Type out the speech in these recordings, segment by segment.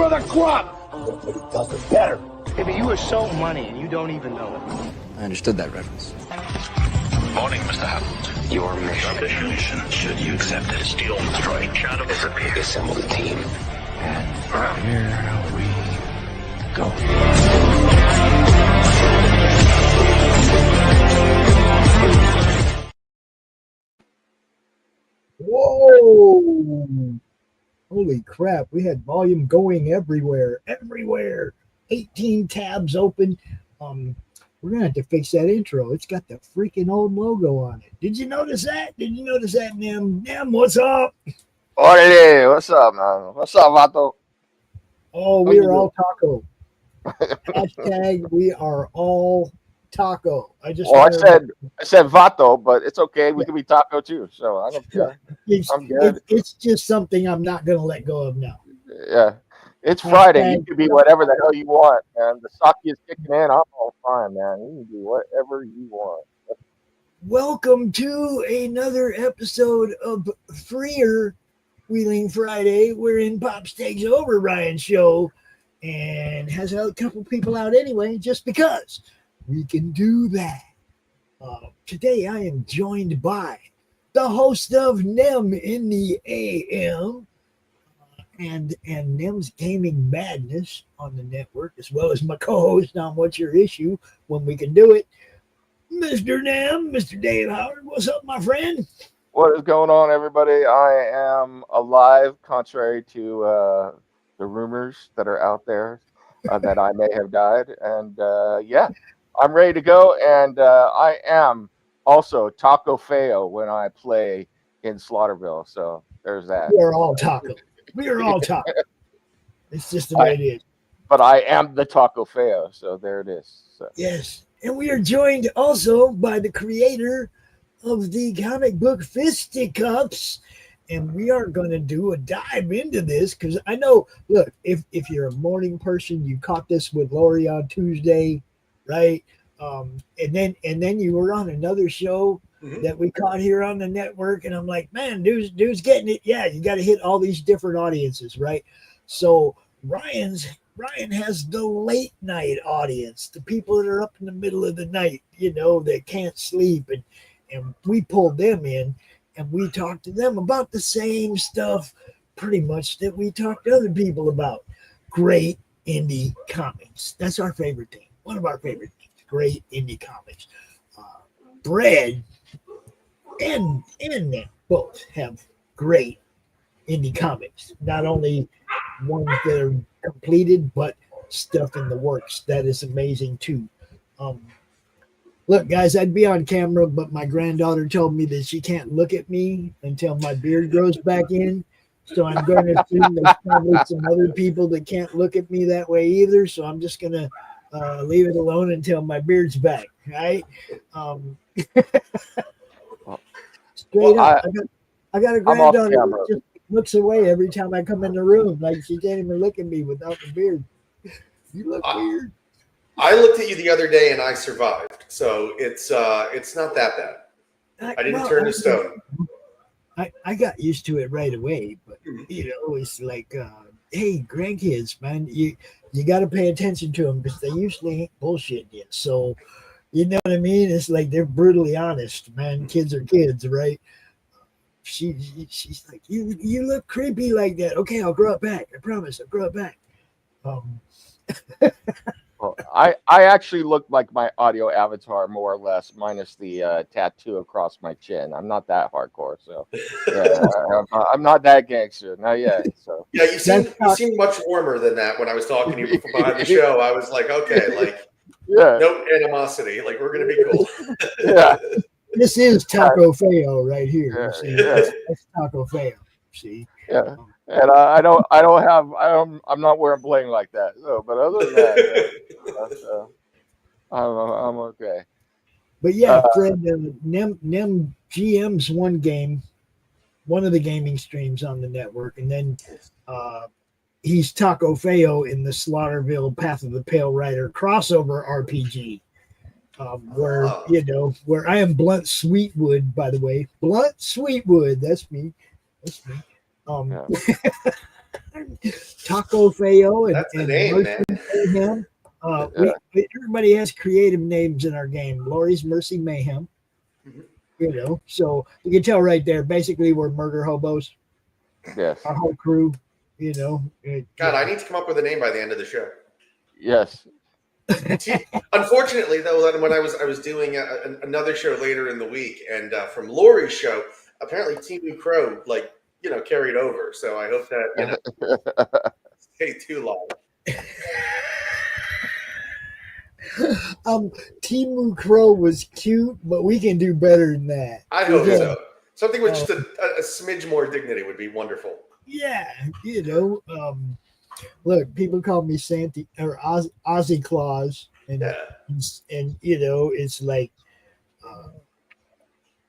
of the crop. Nobody does it better. Maybe you are so money and you don't even know it. I understood that reference. Morning, Mr. Hammond. Your mission, should you accept it, Steal and destroy. shadow disappear. Assemble the team. And here we go. Whoa! Holy crap, we had volume going everywhere. 18 tabs open. We're gonna have to fix that intro. It's got the freaking old logo on it. Did you notice that? Nem? Nem, what's up? Orale, what's up, man? What's up, Vato? Oh, we are all taco. Hashtag we are all taco. I said Vato, but it's okay. We can be taco too. So I don't care. I'm good. It's just something I'm not gonna let go of now. Yeah. It's Friday. You can be whatever the hell you want, man. The sake is kicking in. I'm all fine, man. You can do whatever you want. Welcome to another episode of Freer Wheeling Friday. We're in Pops Takes Over Ryan's show and has a couple people out anyway, just because we can do that. Today I am joined by the host of Nem in the AM and Nem's Gaming Madness on the network, as well as my co-host on What's Your Issue when we can do it, Mr. Nem, Mr. Dave Howard. What's up, my friend? What is going on, everybody? I am alive, contrary to the rumors that are out there that I may have died. And yeah, I'm ready to go. And I am also Taco Feo when I play in Slaughterville. So there's that. We're all taco. We are all taco. It's just the way it is. But I am the Taco Feo. So there it is. So. Yes. And we are joined also by the creator of the comic book Fisticuffs. And we are going to do a dive into this because I know, look, if you're a morning person, you caught this with Lori on Tuesday, right? And then you were on another show that we caught here on the network. And I'm like, man, dude's getting it. Yeah, you got to hit all these different audiences, right? So Ryan has the late night audience, the people that are up in the middle of the night, that can't sleep. And we pulled them in and we talked to them about the same stuff pretty much that we talked to other people about. Great indie comics. That's our favorite thing. One of our favorite things. Great indie comics. Bread and them both have great indie comics. Not only ones that are completed, but stuff in the works that is amazing too. Look, guys, I'd be on camera, but my granddaughter told me that she can't look at me until my beard grows back in. So I'm going to assume there's probably some other people that can't look at me that way either. So I'm just going to leave it alone until my beard's back, right? Straight up, I got a granddaughter that just looks away every time I come in the room. Like she can't even look at me without the beard. You look weird. I looked at you the other day and I survived. So it's not that bad. I didn't turn to stone. I got used to it right away, but it's like, hey, grandkids, man, you got to pay attention to them because they usually ain't bullshitting you. So, you know what I mean? It's like they're brutally honest, man. Kids are kids, right? She's like, you look creepy like that. Okay, I'll grow it back. I promise, I'll grow it back. Well, I actually look like my audio avatar more or less, minus the tattoo across my chin. I'm not that hardcore, so yeah, I'm not that gangster. Not yet. So yeah, you seem much warmer than that when I was talking to you before behind the show. I was like, okay, like no animosity, like we're gonna be cool. Yeah, this is Taco Feo right here. That's Taco Feo. See, yeah. And I'm not wearing bling like that. So, but other than that, I'm okay. But yeah, Fred, Nem GM's one of the gaming streams on the network, and then he's Taco Feo in the Slaughterville Path of the Pale Rider crossover RPG, where I am Blunt Sweetwood, by the way. Blunt Sweetwood, that's me. Taco Feo and, That's the name, man. Mayhem. Everybody has creative names in our game. Lori's Mercy Mayhem. Mhm. So you can tell right there. Basically, we're murder hobos. Yes. Our whole crew. God, I need to come up with a name by the end of the show. Yes. Unfortunately, though, when I was doing another show later in the week, and from Lori's show, apparently Team Crow carried over. So I hope that stay too long. Timu Crow was cute, but we can do better than that. I hope so. Something with just a smidge more dignity would be wonderful. Yeah, look, people call me Santy or Ozzy Claus, and it's like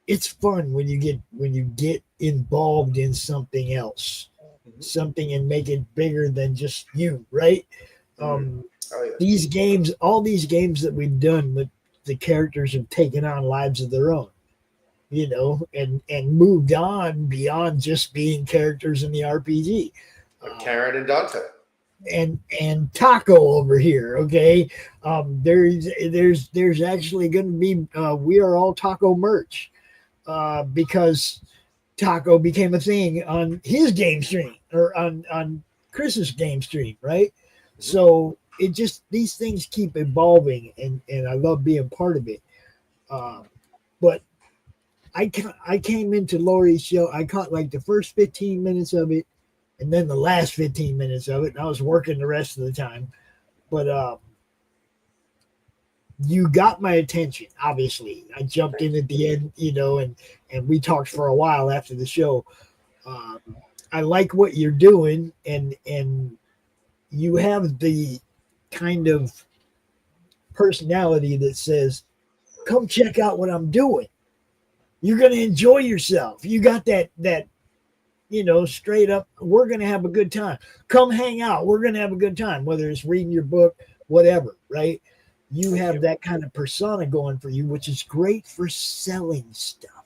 it's fun when you get involved in something else, something, and make it bigger than just you, right? These games, all these games that we've done, with the characters have taken on lives of their own, and moved on beyond just being characters in the RPG. Karen and Dante. And Taco over here, okay? There's actually going to be we are all Taco merch because Taco became a thing on his game stream, or on Chris's game stream, right? Mm-hmm. So it just, these things keep evolving, and I love being part of it. But I came into Lori's show, I caught like the first 15 minutes of it, and then the last 15 minutes of it, and I was working the rest of the time. But you got my attention, obviously. I jumped in at the end, and we talked for a while after the show. I like what you're doing, and you have the kind of personality that says, come check out what I'm doing. You're going to enjoy yourself. You got that straight up, we're going to have a good time. Come hang out. We're going to have a good time, whether it's reading your book, whatever, right? You have that kind of persona going for you, which is great for selling stuff.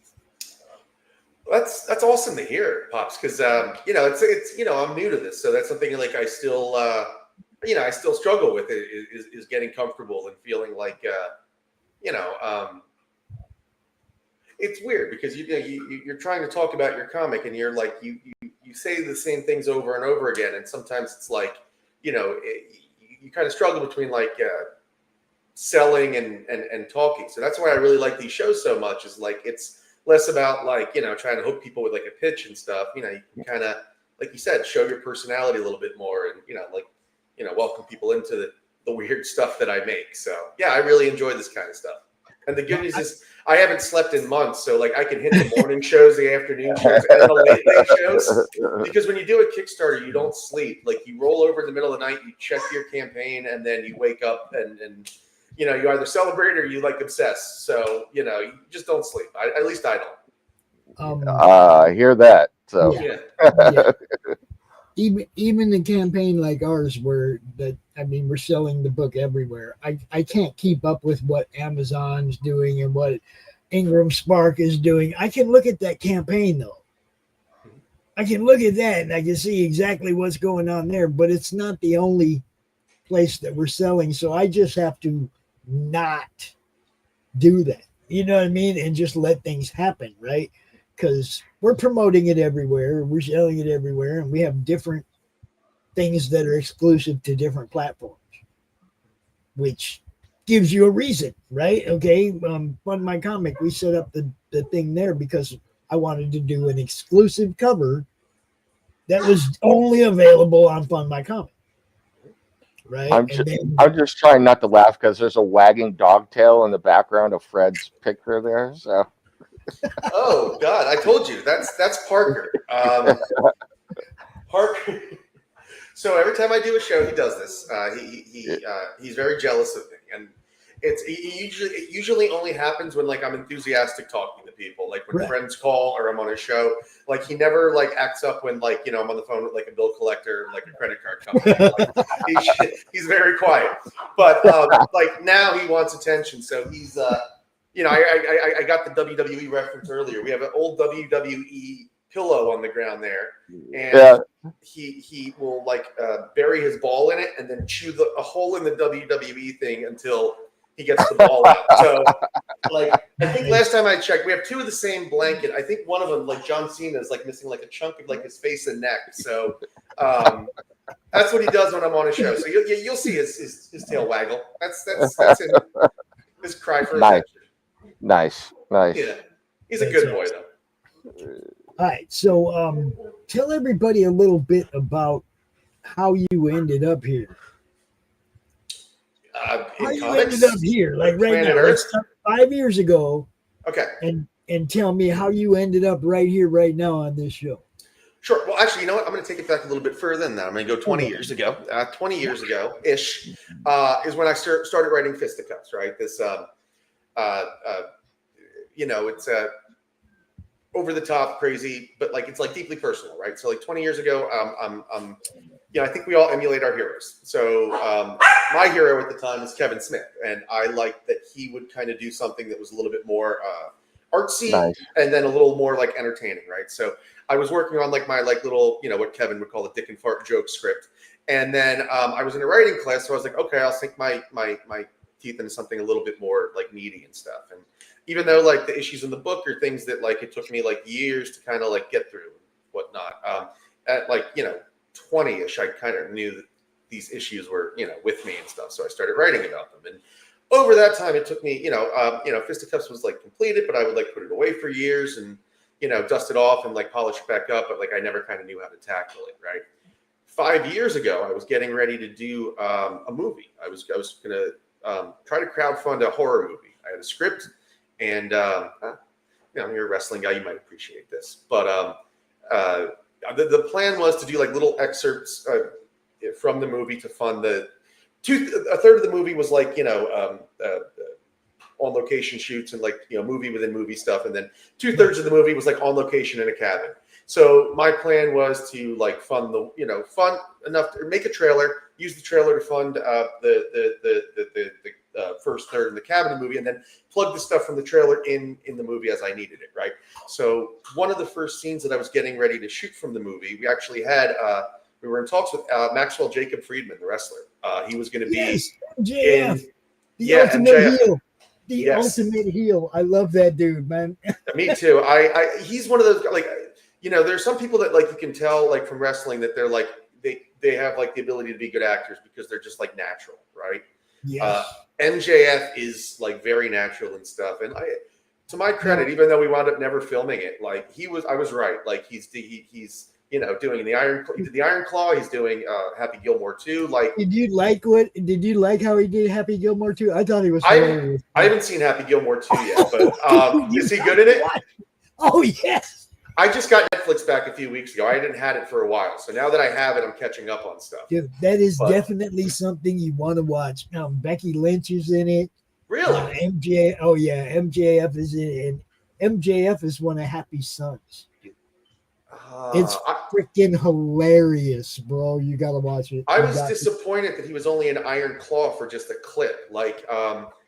That's awesome to hear, Pops, because it's I'm new to this, so that's something like I still I still struggle with it, is getting comfortable and feeling like it's weird because you're trying to talk about your comic, and you're like you say the same things over and over again, and sometimes it's like you kind of struggle between like selling and talking. So that's why I really like these shows so much, is like it's less about like trying to hook people with like a pitch and stuff. You can kind of, like you said, show your personality a little bit more, and welcome people into the weird stuff that I make. So yeah, I really enjoy this kind of stuff. And the good news is I haven't slept in months, so like I can hit the morning shows, the afternoon shows, and the late shows. Because when you do a Kickstarter, you don't sleep. Like you roll over in the middle of the night, you check your campaign, and then you wake up and you either celebrate or you like obsess. So you just don't sleep. At least I don't. I hear that. So yeah. Even the campaign like ours, we're selling the book everywhere. I can't keep up with what Amazon's doing and what Ingram Spark is doing. I can look at that campaign though. I can look at that and I can see exactly what's going on there, but it's not the only place that we're selling. So I just have to not do that. You know what I mean? And just let things happen, right? Because we're promoting it everywhere, we're selling it everywhere, and we have different things that are exclusive to different platforms, which gives you a reason, right? Okay, Fund My Comic, we set up the thing there because I wanted to do an exclusive cover that was only available on Fund My Comic, right? I'm just trying not to laugh because there's a wagging dog tail in the background of Fred's picture there, so. Oh God! I told you that's Parker. Parker. So every time I do a show, he does this. He's very jealous of me, and it usually only happens when like I'm enthusiastic talking to people, like when friends call or I'm on a show. Like he never like acts up when like I'm on the phone with like a bill collector, like a credit card company. Like, he's very quiet, but like now he wants attention, so he's. I got the WWE reference earlier. We have an old WWE pillow on the ground there, and Yeah. he will like bury his ball in it and then chew a hole in the WWE thing until he gets the ball out. So, like, I think last time I checked, we have two of the same blanket. I think one of them, like John Cena, is like missing like a chunk of like his face and neck. So, that's what he does when I'm on a show. So you'll see his tail waggle. That's him. His cry for Nice. attention. Nice. Yeah, he's a good boy though. All right, so tell everybody a little bit about how you ended up here. How you ended up here, like right Planet now, Earth? 5 years ago, Okay. and tell me how you ended up right here, right now on this show. Sure. Well, actually, you know what? I'm going to take it back a little bit further than that. I'm going to go 20 years ago. 20 years ago-ish is when I started writing fisticuffs, right? This, you know, it's over the top, crazy, but like it's like deeply personal, right? So like 20 years ago, you know, I think we all emulate our heroes. So my hero at the time was Kevin Smith, and I liked that he would kind of do something that was a little bit more artsy, Nice. and then a little more like entertaining, right? So I was working on like my like little, you know, what Kevin would call a dick and fart joke script, and then I was in a writing class, so I was like, okay, I'll sink my teeth into something a little bit more like meaty and stuff. And even though like the issues in the book are things that like it took me like years to kind of like get through and whatnot, at like, you know, 20-ish, I kind of knew that these issues were, you know, with me and stuff. So I started writing about them. And over that time, it took me, you know, Fisticuffs was like completed, but I would like put it away for years and, you know, dust it off and like polish it back up. But like, I never kind of knew how to tackle it. Right. 5 years ago, I was getting ready to do a movie. I was going to try to crowdfund a horror movie. I had a script, and you know, you're a wrestling guy, you might appreciate this, but the plan was to do like little excerpts from the movie to fund a third of the movie was like, you know, on location shoots and like, you know, movie within movie stuff, and then 2/3 of the movie was like on location in a cabin. So my plan was to like fund enough to make a trailer, use the trailer to fund the first third of the cabin movie, and then plug the stuff from the trailer in the movie as I needed it, right? So one of the first scenes that I was getting ready to shoot from the movie, we actually had we were in talks with Maxwell Jacob Friedman, the wrestler. He was going to be MJF, the ultimate MJF. heel. The ultimate heel. I love that dude, man. Me too. He's one of those, like, you know, there's some people that like you can tell like from wrestling that they're like they have like the ability to be good actors because they're just like natural, right? Yes. MJF is like very natural and stuff. And to my credit, even though we wound up never filming it, like I was right. Like he's you know, doing he did the Iron Claw. He's doing Happy Gilmore too. Like, did you like how he did Happy Gilmore too? I thought he was hilarious. I haven't seen Happy Gilmore 2 yet, but is he good in it? Oh yes. I just got Netflix back a few weeks ago. I hadn't had it for a while. So now that I have it, I'm catching up on stuff. Dude, that is definitely something you want to watch. Becky Lynch is in it. Really? MJF is in it. And MJF is one of Happy's sons. It's freaking hilarious, bro. You got to watch it. I was disappointed that he was only in Iron Claw for just a clip. Like,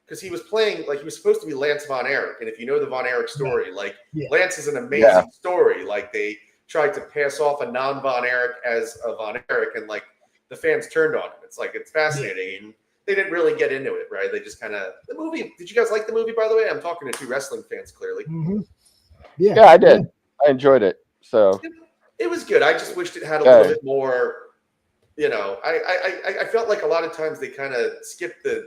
because he was playing, like he was supposed to be Lance Von Erich. And if you know the Von Erich story, Lance is an amazing story. Like they tried to pass off a non-Von Erich as a Von Erich, and like the fans turned on him. It's like, it's fascinating. And they didn't really get into it, right? They just kind of, the movie, did you guys like the movie, by the way? I'm talking to two wrestling fans, clearly. Mm-hmm. Yeah, I did. I enjoyed it. So it was good. I just wished it had a little bit more, you know, I felt like a lot of times they kind of skipped a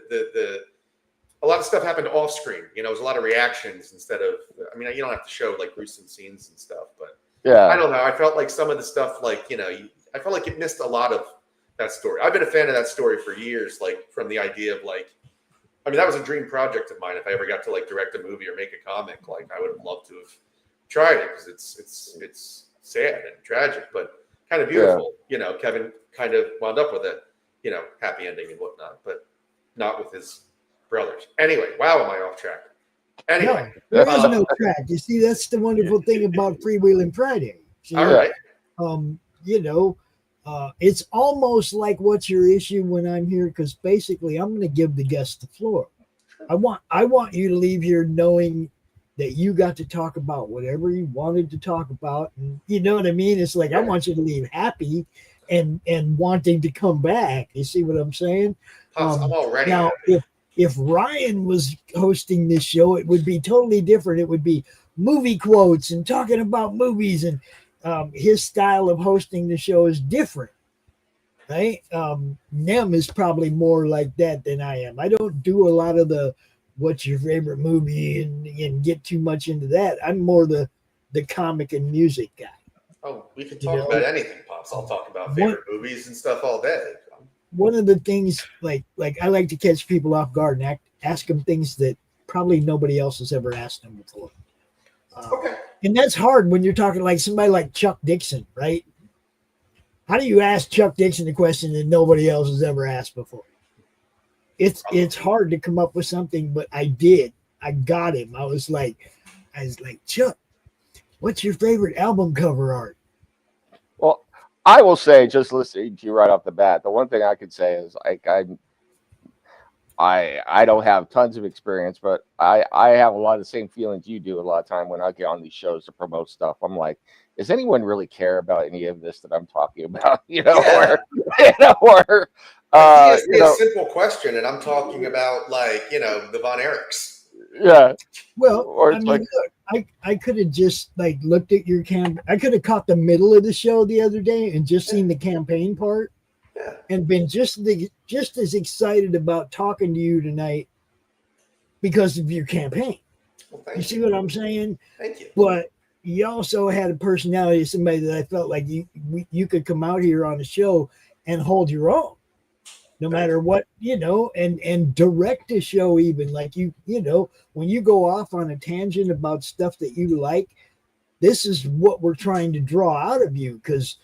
lot of stuff happened off screen. You know, it was a lot of reactions instead of, I mean, you don't have to show like gruesome scenes and stuff, but I don't know. I felt like some of the stuff, like, you know, I felt like it missed a lot of that story. I've been a fan of that story for years, like from the idea of like, I mean, that was a dream project of mine. If I ever got to like direct a movie or make a comic, like I would have loved to have tried it because it's sad and tragic, but kind of beautiful. You know, Kevin kind of wound up with a, you know, happy ending and whatnot, but not with his brothers. Anyway, wow, am I off track? Anyway, no, there is no track. You see, that's the wonderful thing about Freewheeling Friday. See, all right. You know, it's almost like what's your issue when I'm here, because basically I'm going to give the guest the floor. I want you to leave here knowing that you got to talk about whatever you wanted to talk about. And you know what I mean? It's like, I want you to leave happy and wanting to come back. You see what I'm saying? Pops, I'm already Now, happy. if Ryan was hosting this show, it would be totally different. It would be movie quotes and talking about movies, and his style of hosting the show is different, right? Nem is probably more like that than I am. I don't do a lot of the what's your favorite movie and get too much into that. I'm more the comic and music guy. Oh, we can talk about anything, Pops. I'll talk about favorite movies and stuff all day. One of the things, like I like to catch people off guard and ask them things that probably nobody else has ever asked them before. Okay. And that's hard when you're talking like somebody like Chuck Dixon, right? How do you ask Chuck Dixon a question that nobody else has ever asked before? It's hard to come up with something, but I did. I got him. I was like, Chuck, what's your favorite album cover art? Well, I will say, just listening to you right off the bat, the one thing I could say is like I don't have tons of experience, but I have a lot of the same feelings you do a lot of time when I get on these shows to promote stuff. I'm like, does anyone really care about any of this that I'm talking about? You know, or a simple question, and I'm talking about like, the Von Erichs. Yeah. Well, I mean, like, look, I could have just like looked at your I could have caught the middle of the show the other day and just seen the campaign part, and been just as excited about talking to you tonight because of your campaign. Well, you see what I'm saying? Thank you. But you also had a personality of somebody that I felt like you could come out here on the show and hold your own, no matter what, and direct a show, even like when you go off on a tangent about stuff that you like, this is what we're trying to draw out of you, because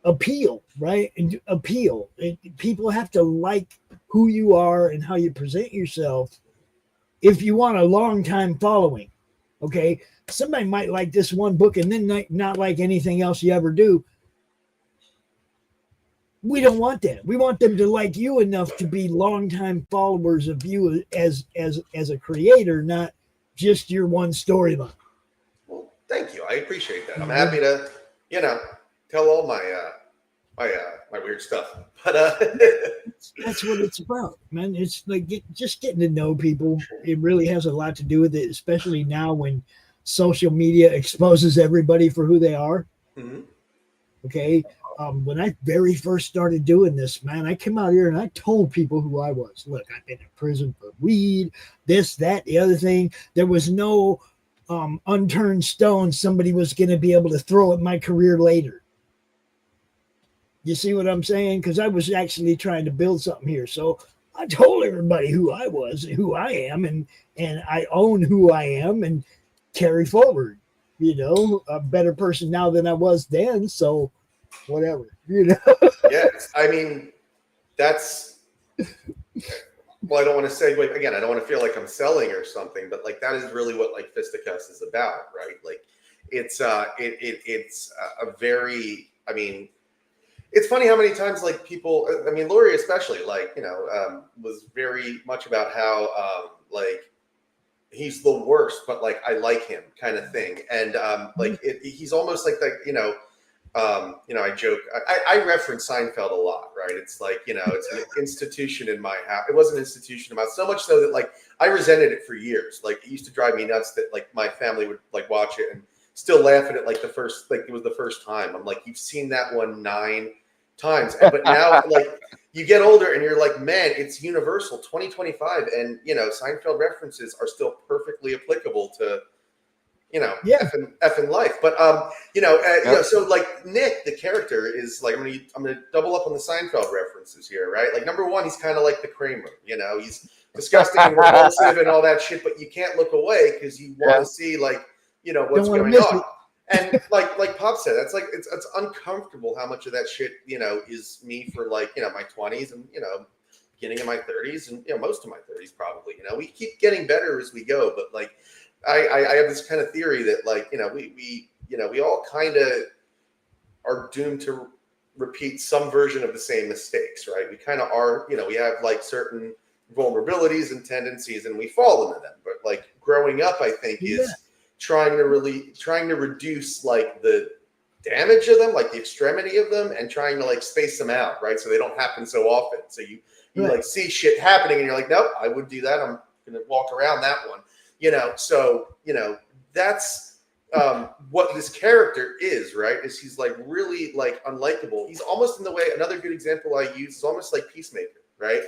appeal, right? And appeal. And people have to like who you are and how you present yourself if you want a long time following. Okay, somebody might like this one book and then not like anything else you ever do. We don't want that. We want them to like you enough to be longtime followers of you as a creator, not just your one storyline. Well, thank you. I appreciate that. I'm happy to, tell all my my weird stuff. But that's what it's about, man. It's like just getting to know people. It really has a lot to do with it, especially now when social media exposes everybody for who they are. Mm-hmm. Okay. When I very first started doing this, man, I came out here and I told people who I was. Look, I've been in prison for weed, this, that, the other thing. There was no unturned stone somebody was going to be able to throw at my career later. You see what I'm saying? Because I was actually trying to build something here. So I told everybody who I was, who I am, and I own who I am and carry forward. A better person now than I was then. So whatever, Yes, I mean, that's, well, I don't want to say, like, again, I don't want to feel like I'm selling or something, but like, that is really what like Fisticuffs is about, right? Like it's a very, I mean, it's funny how many times like people, I mean, Lori especially, like, was very much about how like he's the worst, but like I like him kind of thing. And like he's almost like that, I joke, I reference Seinfeld a lot, right? It's like, it's an institution in my house. It was an institution in my house, so much so that like I resented it for years. Like it used to drive me nuts that like my family would like watch it and still laugh at it like it was the first time. I'm like, you've seen that one 9 times. But now like you get older and you're like, man, it's universal 2025. And Seinfeld references are still perfectly applicable to effing life. But so like Nick, the character, is like, I'm gonna double up on the Seinfeld references here, right? Like number one, he's kind of like the Kramer, he's disgusting and repulsive and all that shit, but you can't look away because you want to see like, what's going on. And like Pop said, that's like it's uncomfortable how much of that shit, is me for like, my 20s and beginning of my 30s and most of my 30s probably. We keep getting better as we go, but like I have this kind of theory that like, we all kind of are doomed to repeat some version of the same mistakes, right? We kind of are, we have like certain vulnerabilities and tendencies and we fall into them. But like growing up, I think, is trying to reduce like the damage of them, like the extremity of them, and trying to like space them out, right? So they don't happen so often. So you like see shit happening and you're like, nope, I wouldn't do that. I'm going to walk around that one, So, that's what this character is, right? Is he's like really like unlikable. He's almost in the way, another good example I use is almost like Peacemaker, right?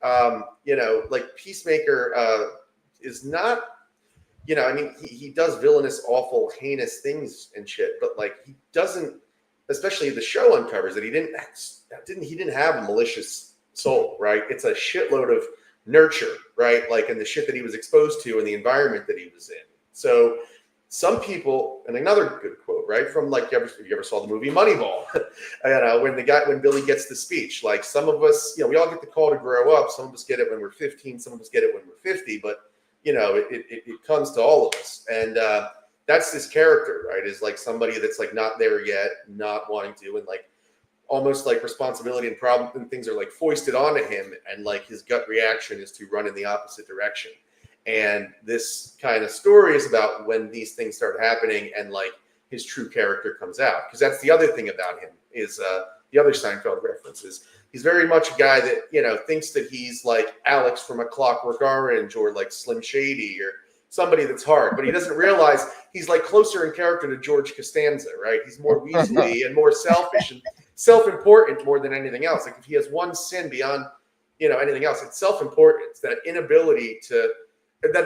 Like Peacemaker is not, he does villainous, awful, heinous things and shit, but like he doesn't, especially the show uncovers that he didn't have a malicious soul, right? It's a shitload of nurture, right? Like in the shit that he was exposed to and the environment that he was in. So some people, and another good quote, right? From like, if you ever saw the movie Moneyball, when Billy gets the speech, like some of us, we all get the call to grow up. Some of us get it when we're 15, some of us get it when we're 50, but it comes to all of us. And that's this character, right? Is like somebody that's like not there yet, not wanting to, and like almost like responsibility and problem and things are like foisted onto him, and like his gut reaction is to run in the opposite direction. And this kind of story is about when these things start happening and like his true character comes out. Because that's the other thing about him is the other Seinfeld reference is he's very much a guy that, thinks that he's like Alex from A Clockwork Orange or like Slim Shady or somebody that's hard. But he doesn't realize he's like closer in character to George Costanza, right? He's more weaselly and more selfish and self-important more than anything else. Like if he has one sin beyond, anything else, it's self-importance, that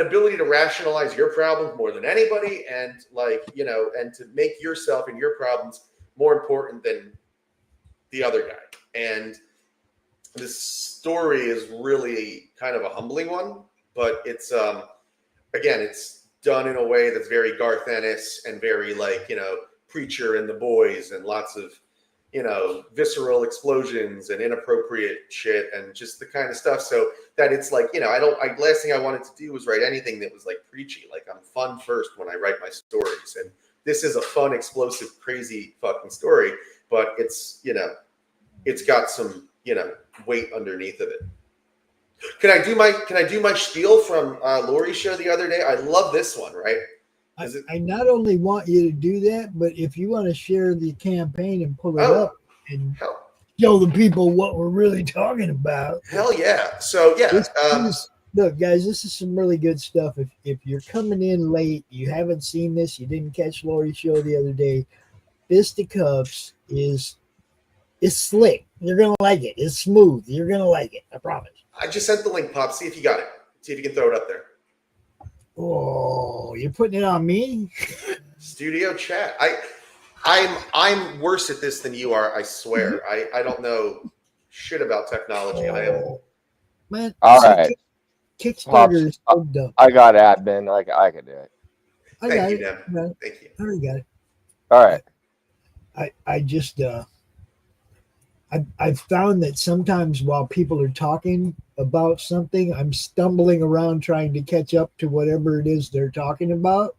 ability to rationalize your problems more than anybody, and like, and to make yourself and your problems more important than the other guy. And this story is really kind of a humbling one, but it's, again, it's done in a way that's very Garth Ennis and very like, Preacher and the Boys and lots of, visceral explosions and inappropriate shit and just the kind of stuff. So that it's like, last thing I wanted to do was write anything that was like preachy. Like I'm fun first when I write my stories. And this is a fun, explosive, crazy fucking story, but it's, it's got some, weight underneath of it. Can I do my spiel from Lori's show the other day? I love this one, right? I not only want you to do that, but if you want to share the campaign and pull it up and show the people what we're really talking about. Hell yeah. So yeah. Look, guys, this is some really good stuff. If you're coming in late, you haven't seen this, you didn't catch Lori's show the other day, Fisticuffs is slick. You're gonna like it. It's smooth. You're gonna like it. I promise. I just sent the link, Pop. See if you got it. See if you can throw it up there. Oh, you're putting it on me? Studio chat. I'm worse at this than you are, I swear. I don't know shit about technology. I am. Man, all right. Kickstarter is so dumb. I got admin. I can do it. Thank you, Dan. Thank you. I already got it. All right. I just I've found that sometimes while people are talking about something, I'm stumbling around trying to catch up to whatever it is they're talking about,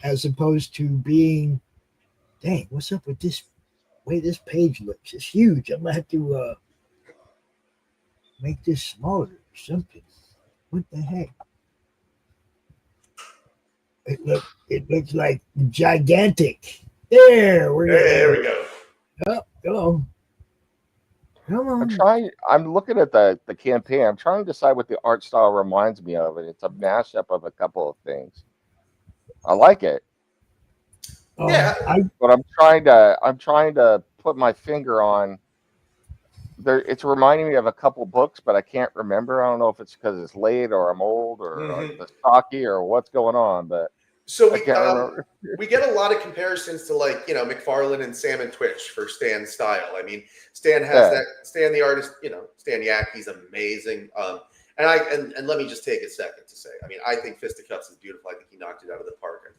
as opposed to being, dang, what's up with this way this page looks? It's huge. I'm gonna have to make this smaller or something. What the heck? It looks like gigantic. There we go. Oh, go. Come on. I'm looking at the campaign. I'm trying to decide what the art style reminds me of, and it's a mashup of a couple of things. I like it. Yeah. But I'm trying to put my finger on there. It's reminding me of a couple books, but I can't remember. I don't know if it's because it's late or I'm old or the stocky or what's going on, but so we get a lot of comparisons to like, McFarlane and Sam and Twitch for Stan's style. I mean, Stan has that. Stan the artist, Stan Yackey's amazing. And let me just take a second to say, I mean, I think Fisticuffs is beautiful. I think he knocked it out of the park.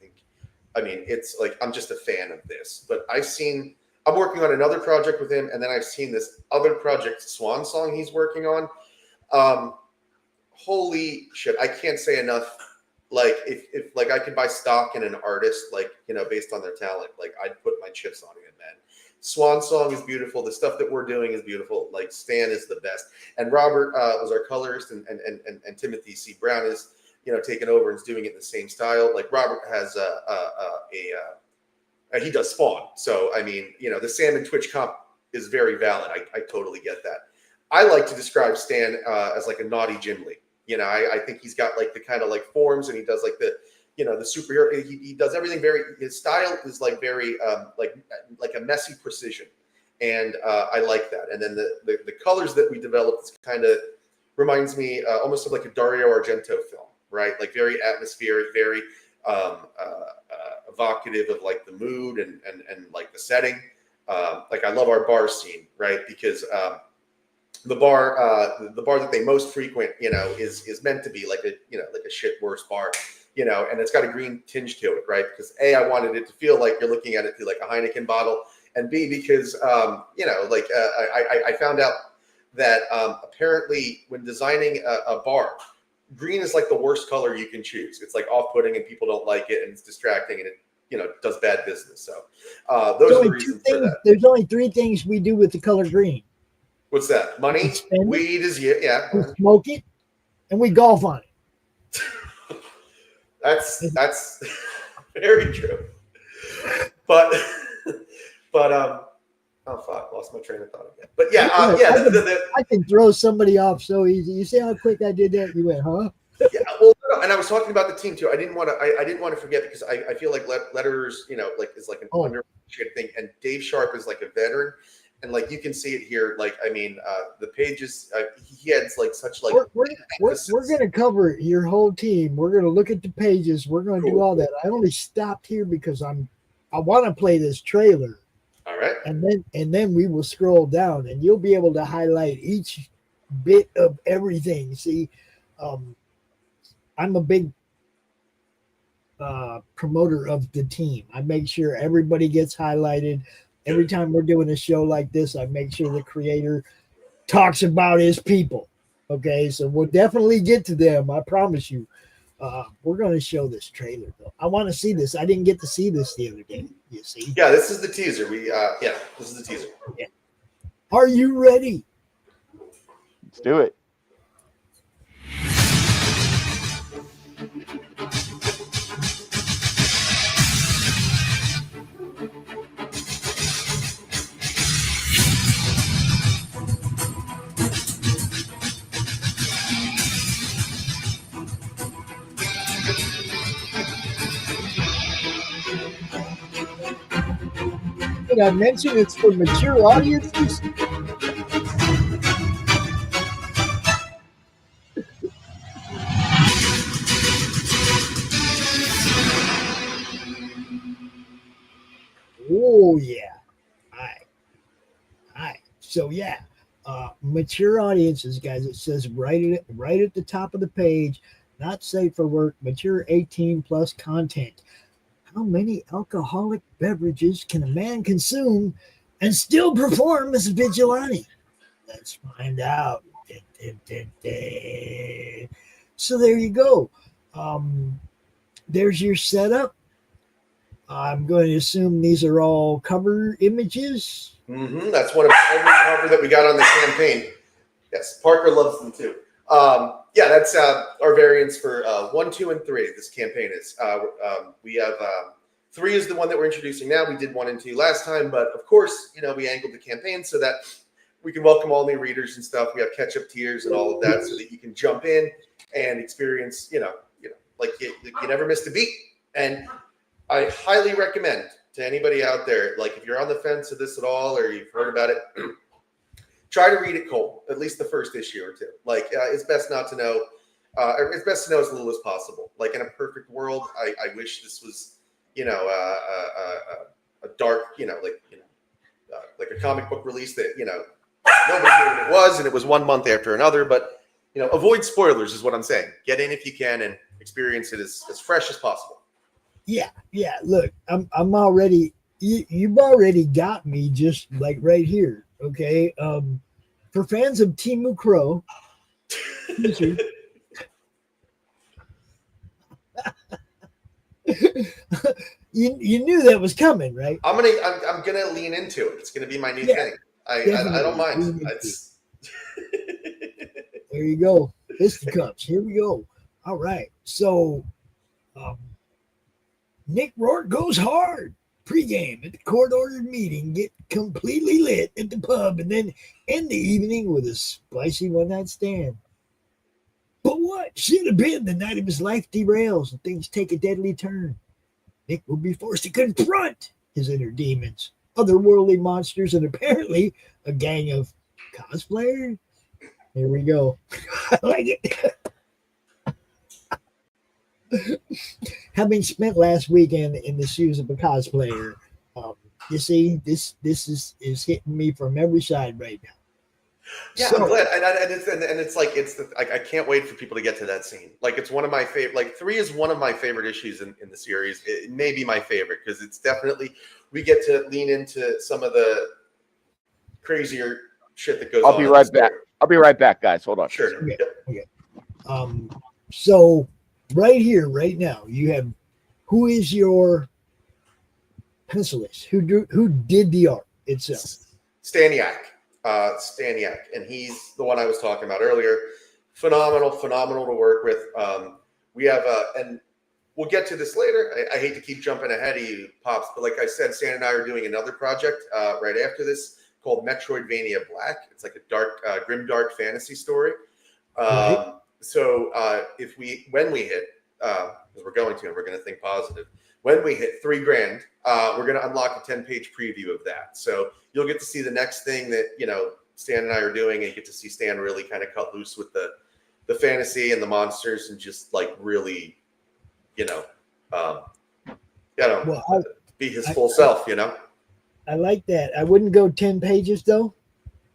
I mean, it's like, I'm just a fan of this, but I'm working on another project with him. And then I've seen this other project, Swan Song, he's working on. Holy shit. I can't say enough. Like if like I could buy stock in an artist, like, based on their talent, like I'd put my chips on him, man. Swan Song is beautiful. The stuff that we're doing is beautiful. Like Stan is the best. And Robert was our colorist and Timothy C. Brown is taken over and is doing it in the same style. Like Robert has he does Spawn. So, I mean, the Salmon Twitch comp is very valid. I totally get that. I like to describe Stan as like a naughty Jim Lee. I think he's got like the kind of like forms, and he does like the superhero. He does everything his style is like very like a messy precision. And I like that. And then the colors that we developed kind of reminds me almost of like a Dario Argento film, right? Like very atmospheric, very evocative of like the mood and like the setting. Like I love our bar scene, right? Because the bar that they most frequent, is meant to be like a shit worse bar, and it's got a green tinge to it, right? Because A, I wanted it to feel like you're looking at it through like a Heineken bottle, and B, because I found out that apparently when designing a bar, green is like the worst color you can choose. It's like off-putting and people don't like it and it's distracting and it does bad business. So those are the reasons for that. There's only 3 things we do with the color green. What's that? Money, weed is yeah. We smoke it, and we golf on it. That's very true. But oh fuck, lost my train of thought again. But yeah, I can throw somebody off so easy. You see how quick I did that? You went, huh? Yeah, well, and I was talking about the team too. I didn't want to forget because I feel like letters, like is like an underappreciated thing, and Dave Sharp is like a veteran, and like you can see it here. Like I mean, the pages he had like such like. We're gonna cover your whole team. We're gonna look at the pages. We're gonna do all that. I only stopped here because I want to play this trailer. All right. And then we will scroll down, and you'll be able to highlight each bit of everything. See, I'm a big promoter of the team. I make sure everybody gets highlighted. Every time we're doing a show like this, I make sure the creator talks about his people. Okay, so we'll definitely get to them. I promise you. We're going to show this trailer, though. I want to see this. I didn't get to see this the other day. You see? Yeah, this is the teaser. This is the teaser. Yeah. Are you ready? Let's do it. Did I mention it's for mature audiences? Oh yeah. All right. So yeah, mature audiences, guys. It says right at the top of the page, not safe for work, mature 18 plus content. How many alcoholic beverages can a man consume and still perform as a vigilante? Let's find out. So there you go. There's your setup. I'm going to assume these are all cover images. Mm-hmm. That's one of every cover that we got on the campaign. Yes, Parker loves them too. Yeah, that's our variants for 1, 2, and 3. This campaign is. We have 3 is the one that we're introducing now. We did 1 and 2 last time, but of course, we angled the campaign so that we can welcome all new readers and stuff. We have catch-up tiers and all of that, so that you can jump in and experience, like you never missed a beat. And I highly recommend to anybody out there, like if you're on the fence of this at all or you've heard about it. Try to read it cold, at least the first issue or 2. Like it's best not to know. It's best to know as little as possible. Like in a perfect world, I wish this was, a dark, like a comic book release that nobody knew what it was, and it was 1 month after another. But avoid spoilers is what I'm saying. Get in if you can and experience it as fresh as possible. Yeah. Look, I'm already. You've already got me just like right here. Okay, for fans of Timu Crow, you knew that was coming, right? I'm gonna lean into it. It's gonna be my new thing. I don't mind. There you go, fisticuffs. Here we go. All right. So um, Nick Rourke goes hard pregame at the court-ordered meeting, get completely lit at the pub, and then end the evening with a spicy one-night stand. But what should have been the night of his life derails and things take a deadly turn. Nick will be forced to confront his inner demons, otherworldly monsters, and apparently a gang of cosplayers. Here we go. I like it. Having spent last weekend in the shoes of a cosplayer, you see, this is hitting me from every side right now. Yeah, So- I'm glad, and it's like I can't wait for people to get to that scene. Like it's one of my favorite. Like 3 is one of my favorite issues in the series. It may be my favorite because it's definitely we get to lean into some of the crazier shit that goes on. I'll be right back. I'll be right back, guys. Hold on. Sure. Okay. Okay. So right here, right now, you have who is your pencilist? Who did the art itself? Staniak, and he's the one I was talking about earlier. Phenomenal to work with. We have and we'll get to this later. I hate to keep jumping ahead of you, Pops, but like I said, Stan and I are doing another project right after this called Metroidvania Black. It's like a dark, grimdark fantasy story. Right. So when we hit, because we're going to, and we're going to think positive. When we hit $3,000, we're going to unlock a 10-page preview of that. So you'll get to see the next thing that Stan and I are doing, and you get to see Stan really kind of cut loose with the fantasy and the monsters, and just like really, be his full self. I like that. I wouldn't go 10 pages though.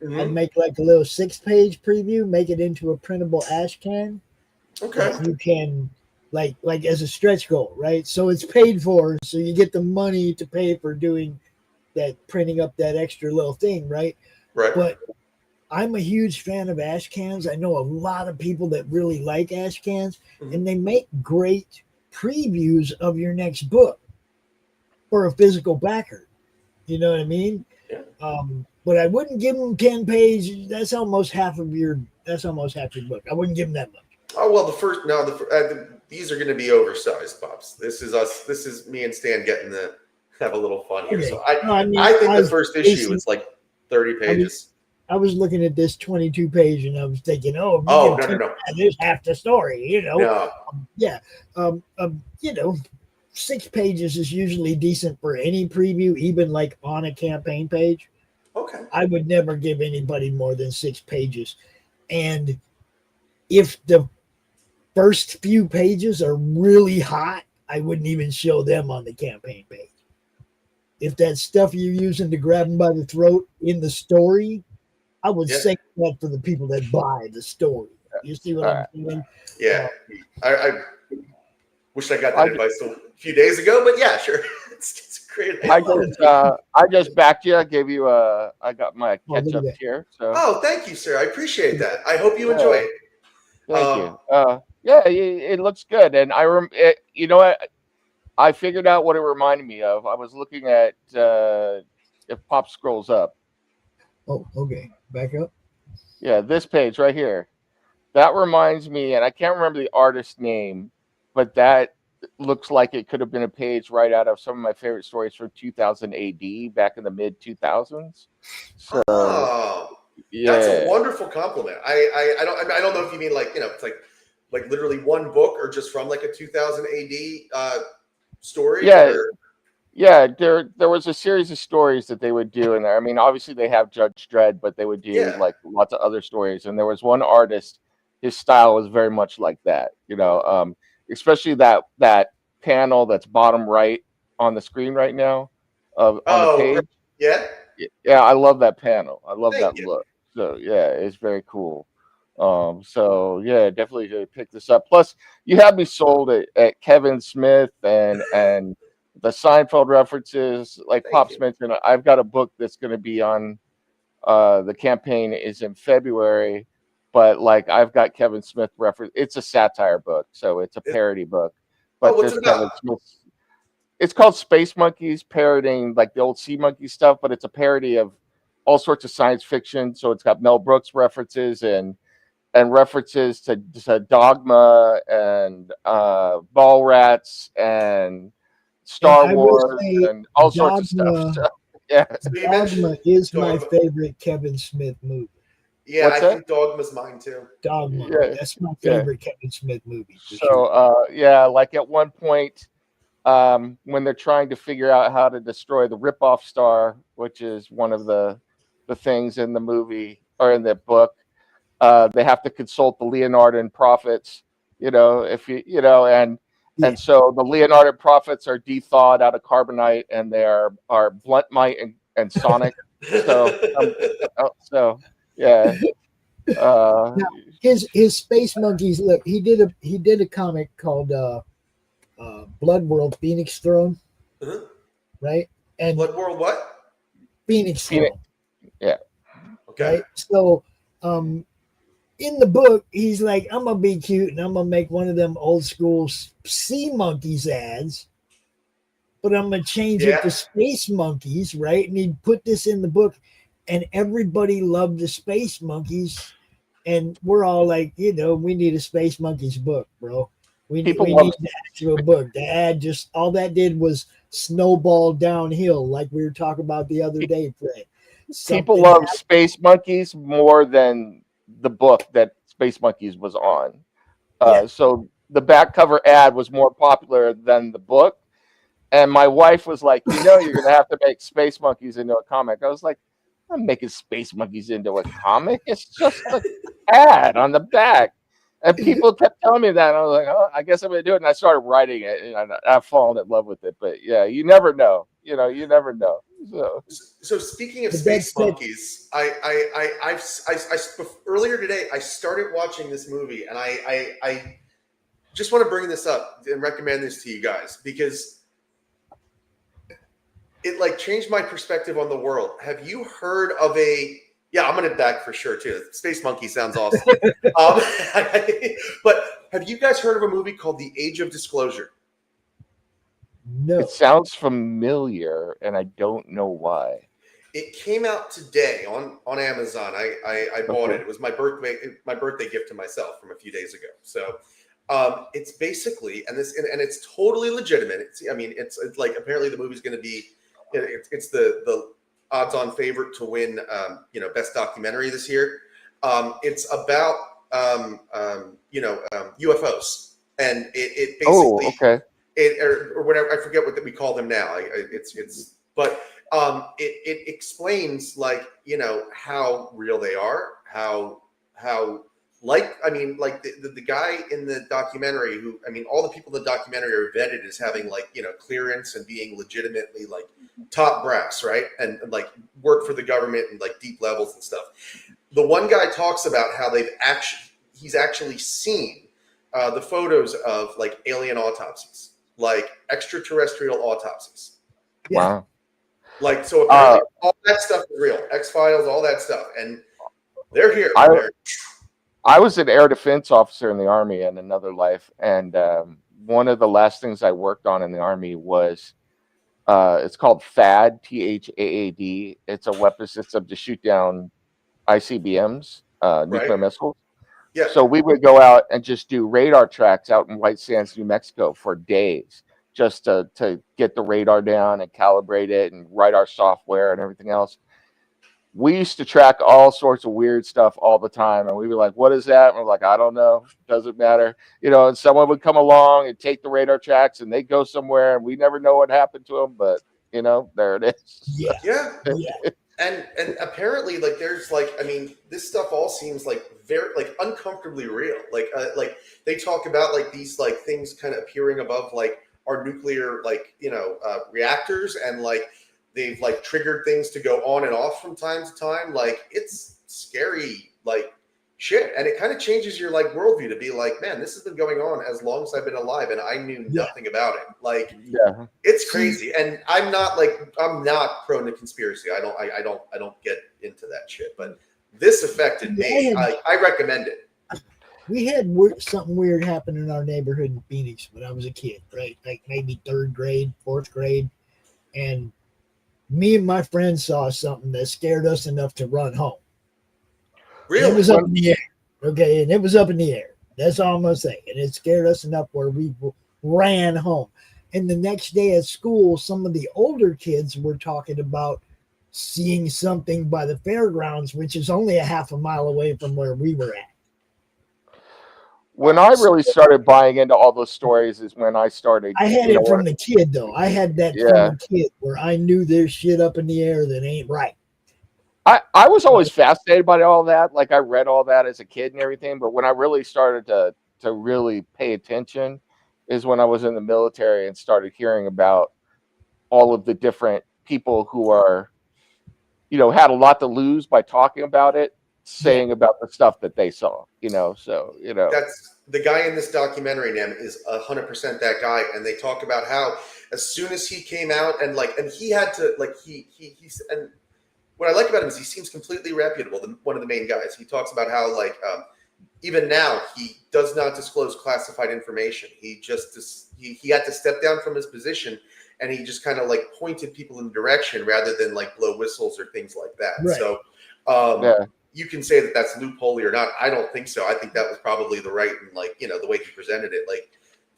Mhm. I'd make like a little 6-page preview, make it into a printable ash can. Okay. That you can like as a stretch goal, right? So it's paid for, so you get the money to pay for doing that, printing up that extra little thing, right? Right. But I'm a huge fan of ash cans. I know a lot of people that really like ash cans, and they make great previews of your next book for a physical backer. You know what I mean? Yeah. But I wouldn't give them 10 pages. That's almost half your book. I wouldn't give them that much. Oh well, these are going to be oversized, Pops. This is us. This is me and Stan getting to have a little fun here. Okay. So No, I think the first issue is like 30 pages. I was looking at this 22 page and I was thinking, No. There's half the story, No. Yeah. 6 pages is usually decent for any preview, even like on a campaign page. Okay. I would never give anybody more than 6 pages. And if the first few pages are really hot, I wouldn't even show them on the campaign page. If that stuff you're using to grab them by the throat in the story, I would say that for the people that buy the story. You see what I'm saying? Yeah. I wish I got that advice a few days ago, but yeah, sure. It's great. I just backed you. I gave you I got my catch up here. So. Oh, thank you, sir. I appreciate that. I hope you enjoy it. Thank you. It looks good, and you know what? I figured out what it reminded me of. I was looking at if Pop scrolls up. Oh, okay. Back up. Yeah, this page right here. That reminds me, and I can't remember the artist's name, but that looks like it could have been a page right out of some of my favorite stories from 2000 AD, back in the mid 2000s. So, yeah, that's a wonderful compliment. I don't know if you mean it's like literally one book or just from like a 2000 AD story. Yeah, there was a series of stories that they would do in there. I mean, obviously they have Judge Dredd, but they would do like lots of other stories. And there was one artist, his style was very much like that, especially that panel that's bottom right on the screen right now on the page. Yeah, I love that panel. I love that look. So yeah, it's very cool. So yeah, definitely to pick this up. Plus, you have me sold at Kevin Smith and the Seinfeld references, like Pops mentioned. I've got a book that's going to be on. The campaign is in February, but like I've got Kevin Smith reference. It's a satire book, so it's a parody book. But what's it about? It's called Space Monkeys, parodying like the old Sea Monkey stuff, but it's a parody of all sorts of science fiction. So it's got Mel Brooks references and and references to Dogma and Ball Rats and Star And I will Wars say and all sorts of stuff. Dogma, So, yeah. So you Dogma mentioned is my Dogma. favorite Kevin Smith movie. Yeah, What's I that? think Dogma's mine too. Dogma, Yeah. that's my Yeah. favorite Kevin Smith movie for So sure. yeah, like at one point, when they're trying to figure out how to destroy the ripoff star, which is one of the things in the movie or in the book, they have to consult the Leonardan prophets. If and Yeah. so the Leonardan prophets are de-thawed out of carbonite, and they are bluntmite and sonic. So yeah. Now, his Space Monkeys. Look, he did a comic called Blood World Phoenix Throne, Uh-huh. right? And Blood World what? Phoenix Phoenix. Throne, Yeah. Okay. right? So, in the book, he's like, I'm gonna be cute and I'm gonna make one of them old school Sea Monkeys ads, but I'm gonna change it to Space Monkeys, right? And he put this in the book, and everybody loved the Space Monkeys, and we're all like, we need a Space Monkeys book, bro. We need the actual book. The ad just all that did was snowball downhill, like we were talking about the other day, Fred. People love Space Monkeys more than the book that Space Monkeys was on. So the back cover ad was more popular than the book. And my wife was like, you're going to have to make Space Monkeys into a comic. I was like, I'm making Space Monkeys into a comic. It's just an ad on the back. And people kept telling me that. And I was like, oh, I guess I'm going to do it. And I started writing it. And I've fallen in love with it. But yeah, you never know. You never know. So speaking of Space Monkeys, I earlier today I started watching this movie, and I just want to bring this up and recommend this to you guys because it like changed my perspective on the world. Have you heard of a? Yeah, I'm gonna back for sure too. Space Monkey sounds awesome. But have you guys heard of a movie called The Age of Disclosure? No. It sounds familiar, and I don't know why. It came out today on Amazon. I bought it. It was my birthday gift to myself from a few days ago. So it's basically and it's totally legitimate. It's like apparently the movie's going to be it's the odds-on favorite to win best documentary this year. It's about UFOs, and it basically okay. Or whatever, I forget what we call them now. It explains how real they are, how the guy in the documentary all the people in the documentary are vetted as having clearance and being legitimately top brass, right? And work for the government and deep levels and stuff. The one guy talks about how he's actually seen the photos of alien autopsies. Extraterrestrial autopsies. Wow. So apparently all that stuff is real. X-Files, all that stuff. And they're here. I was an air defense officer in the Army in another life. And one of the last things I worked on in the Army was it's called THAAD, THAAD. It's a weapon system to shoot down ICBMs, nuclear missiles. Yeah. So we would go out and just do radar tracks out in White Sands, New Mexico for days just to get the radar down and calibrate it and write our software and everything else. We used to track all sorts of weird stuff all the time. And we were like, what is that? And we're like, I don't know. Doesn't matter. And someone would come along and take the radar tracks and they go somewhere and we never know what happened to them. But, there it is. Yeah. And apparently there's this stuff all seems very uncomfortably real. They talk about these things kind of appearing above our nuclear reactors, and they've triggered things to go on and off from time to time. It's scary shit, and it kind of changes your worldview to be man, this has been going on as long as I've been alive and I knew nothing about it. It's crazy. And I'm not prone to conspiracy. I don't get into that shit, but this affected me. I recommend it. We had something weird happen in our neighborhood in Phoenix when I was a kid, right? Maybe 3rd grade, 4th grade. And me and my friends saw something that scared us enough to run home. Really? It was up in the air, Okay, and it was up in the air. That's all I'm gonna say. And it scared us enough where we ran home. And the next day at school, some of the older kids were talking about seeing something by the fairgrounds, which is only a half a mile away from where we were at. When I really started buying into all those stories is when I started. I had it from the kid, though. I had that Yeah. from the kid where I knew there's shit up in the air that ain't right. I was always fascinated by all that. Like I read all that as a kid and everything, but when I really started to really pay attention is when I was in the military and started hearing about all of the different people who are, had a lot to lose by talking about it, saying about the stuff that they saw, so, That's the guy in this documentary, Nem, is 100% that guy. And they talk about how as soon as he came out and he had to, and what I like about him is he seems completely reputable. One of the main guys. He talks about how even now he does not disclose classified information. He just he had to step down from his position, and he just kind of pointed people in the direction rather than blow whistles or things like that. Right. So you can say that that's loophole or not. I don't think so. I think that was probably the right and the way he presented it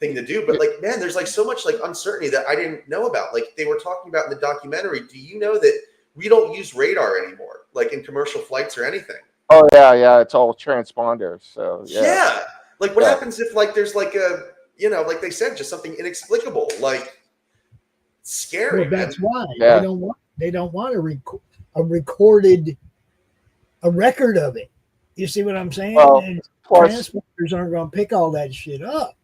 thing to do. But man, there's so much uncertainty that I didn't know about. They were talking about in the documentary. Do you know that we don't use radar anymore, in commercial flights or anything? Oh yeah, it's all transponders. So yeah. What happens if there's a they said, just something inexplicable, scary? Well, that's why Yeah. they don't want a record of it. You see what I'm saying? Well, And plus, transporters aren't going to pick all that shit up.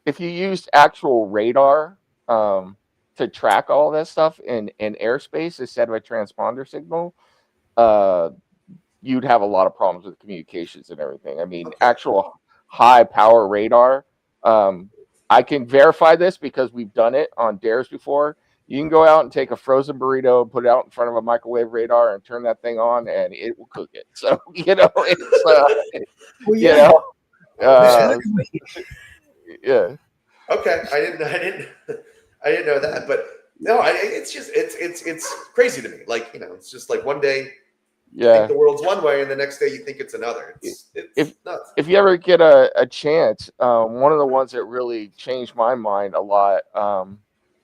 if you used actual radar to track all that stuff in airspace instead of a transponder signal, you'd have a lot of problems with communications and everything. I mean, actual high power radar. I can verify this because we've done it on dares before. You can go out and take a frozen burrito, put it out in front of a microwave radar, and turn that thing on, and it will cook it. So it's Well, yeah. Yeah. Okay, I didn't know that, but no, it's just it's crazy to me. It's just one day you think the world's one way, and the next day you think it's another. It's nuts. If you ever get a chance, one of the ones that really changed my mind a lot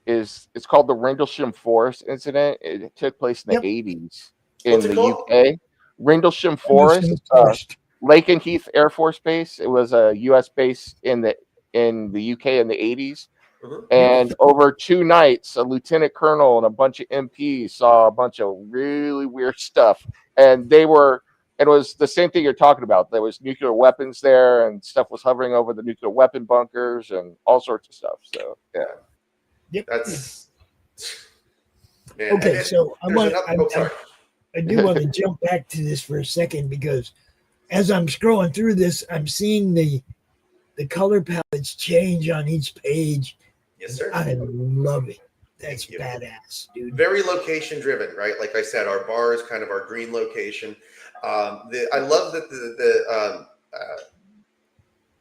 it's called the Rendlesham Forest incident. It took place in the 80s in the UK. Rendlesham Forest, Lakenheath Air Force Base. It was a U.S. base in the UK in the 80s. And over 2 nights, a lieutenant colonel and a bunch of MPs saw a bunch of really weird stuff. And it was the same thing you're talking about. There was nuclear weapons there, and stuff was hovering over the nuclear weapon bunkers and all sorts of stuff. So, yeah. Yep. That's man. Okay. So I do want to jump back to this for a second, because as I'm scrolling through this, I'm seeing the color palettes change on each page. Yes, sir. I love it. That's badass, dude. Very location driven, right? Like I said, our bar is kind of our green location. I love that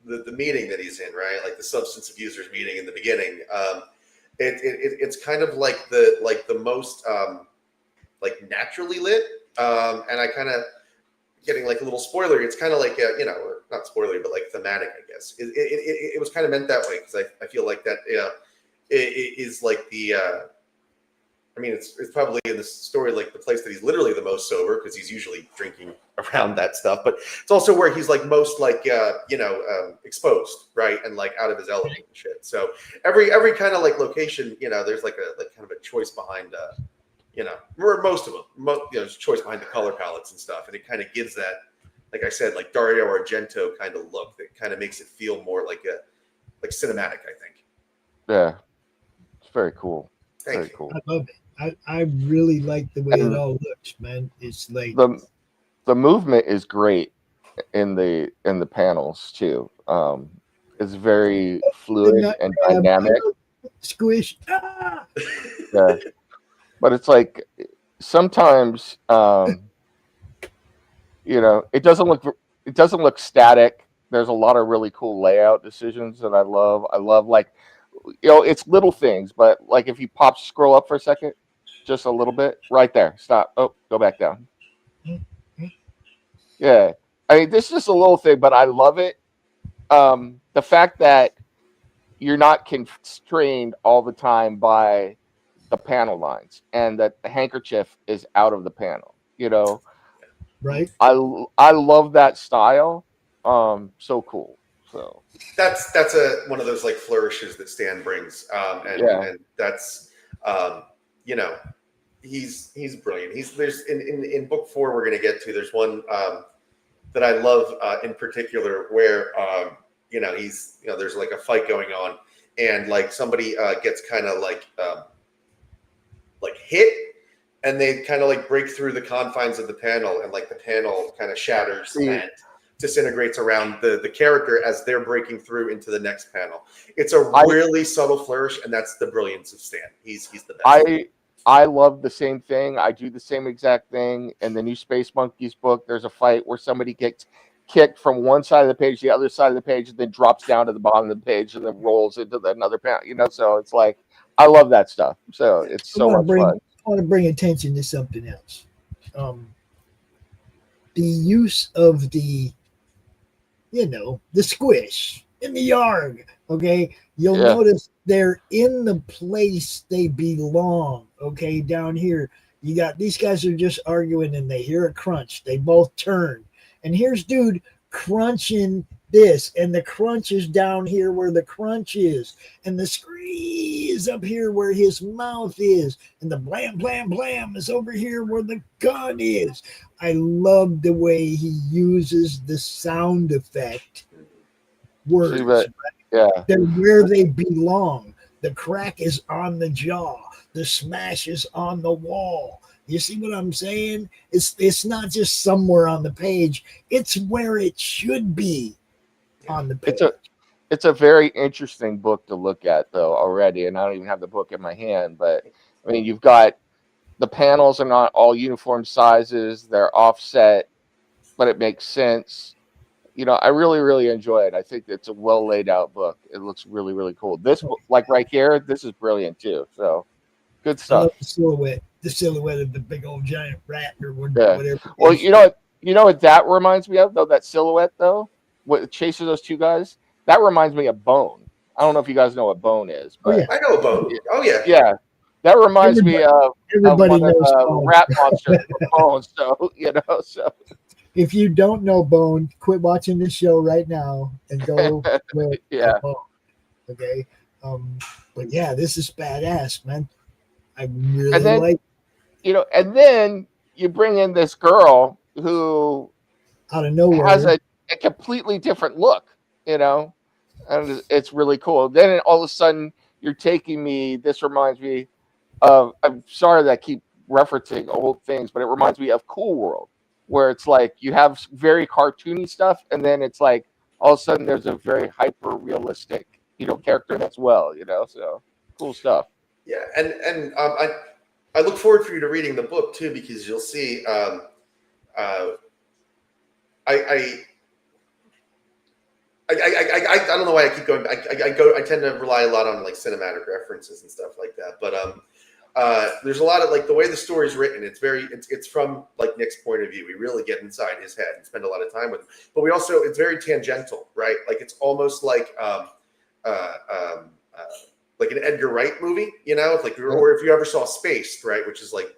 the meeting that he's in, right? Like the substance abusers meeting in the beginning. It's kind of the most naturally lit. And I kind of getting a little spoiler. It's kind of or not spoiler, but thematic, I guess. It was kind of meant that way, because I feel like that it is it's probably in the story the place that he's literally the most sober, because he's usually drinking around that stuff. But it's also where he's most exposed, right, and out of his element and shit. So every kind of location, there's kind of a choice behind. Or most of them, there's choice behind the color palettes and stuff, and it kind of gives that, like I said, Dario Argento kind of look that kind of makes it feel more like cinematic, I think. Yeah, it's very cool. Thank very you. cool. I love it. I really like the way it all looks, man. It's the movement is great in the panels too. It's very fluid and dynamic. Squish. Yeah. But it's sometimes it doesn't look static. There's a lot of really cool layout decisions that I love. It's little things, but if you scroll up for a second, just a little bit, right there, stop. Oh, go back down. Yeah. I mean, this is just a little thing, but I love it. The fact that you're not constrained all the time by the panel lines, and that the handkerchief is out of the panel. You know, Right. I love that style. So cool. So That's one of those like flourishes that Stan brings, and that's you know, he's brilliant. There's in book 4 we're going to get to. There's one that I love in particular where you know, there's like a fight going on, and like somebody gets kind of like hit, and they kind of like break through the confines of the panel, and like the panel kind of shatters and disintegrates around the character as they're breaking through into the next panel. It's a really subtle flourish, and that's the brilliance of Stan. He's the best. I love the same thing. I do the same exact thing. In the new Space Monkeys book, there's a fight where somebody gets kicked from one side of the page to the other side of the page, and then drops down to the bottom of the page, and then rolls into another panel. You know, so it's like, I love that stuff. So it's so much fun. I want to bring attention to something else. The use of the squish in the yarg. Okay, you'll notice they're in the place they belong. Okay, down here, you got these guys are just arguing, and they hear a crunch. They both turn, and here's dude crunching this, and the crunch is down here where the crunch is, and the squeeze up here where his mouth is, and the blam blam blam is over here where the gun is. I love the way he uses the sound effect words. Yeah, they're where they belong. The crack is on the jaw, the smash is on the wall. You see what I'm saying? It's not just somewhere on the page, it's where it should be on the page. It's a very interesting book to look at, though, already, and I don't even have the book in my hand, but I mean, you've got the panels are not all uniform sizes, they're offset, but it makes sense. You know, I really, really enjoy it. I think it's a well laid out book. It looks really, really cool. This, like right here, this is brilliant too. So good stuff. I love the silhouette of the big old giant rat or whatever. Well, you know what that reminds me of, though, that silhouette, though, what chases those two guys, that reminds me of Bone. I don't know if you guys know what Bone is, but I know Bone. Oh yeah. Yeah. That reminds me of everybody one knows of Bone. Rat Monster Bone. So, so if you don't know Bone, quit watching this show right now and go with Bone. Okay. But yeah, this is badass, man. I really like, and then you bring in this girl who out of nowhere has a completely different look, and it's really cool. Then all of a sudden you're taking me, this reminds me of, I'm sorry that I keep referencing old things, but it reminds me of Cool World, where it's like you have very cartoony stuff, and then it's like all of a sudden there's a very hyper realistic, character as well, so cool stuff. Yeah, and I look forward for you to reading the book too, because you'll see. I don't know why I keep going. I tend to rely a lot on like cinematic references and stuff like that. But there's a lot of like the way the story's written. It's from like Nick's point of view. We really get inside his head and spend a lot of time with him. But we also, it's very tangential, right? Like it's almost like an Edgar Wright movie, It's like, or if you ever saw Spaced, right, which is like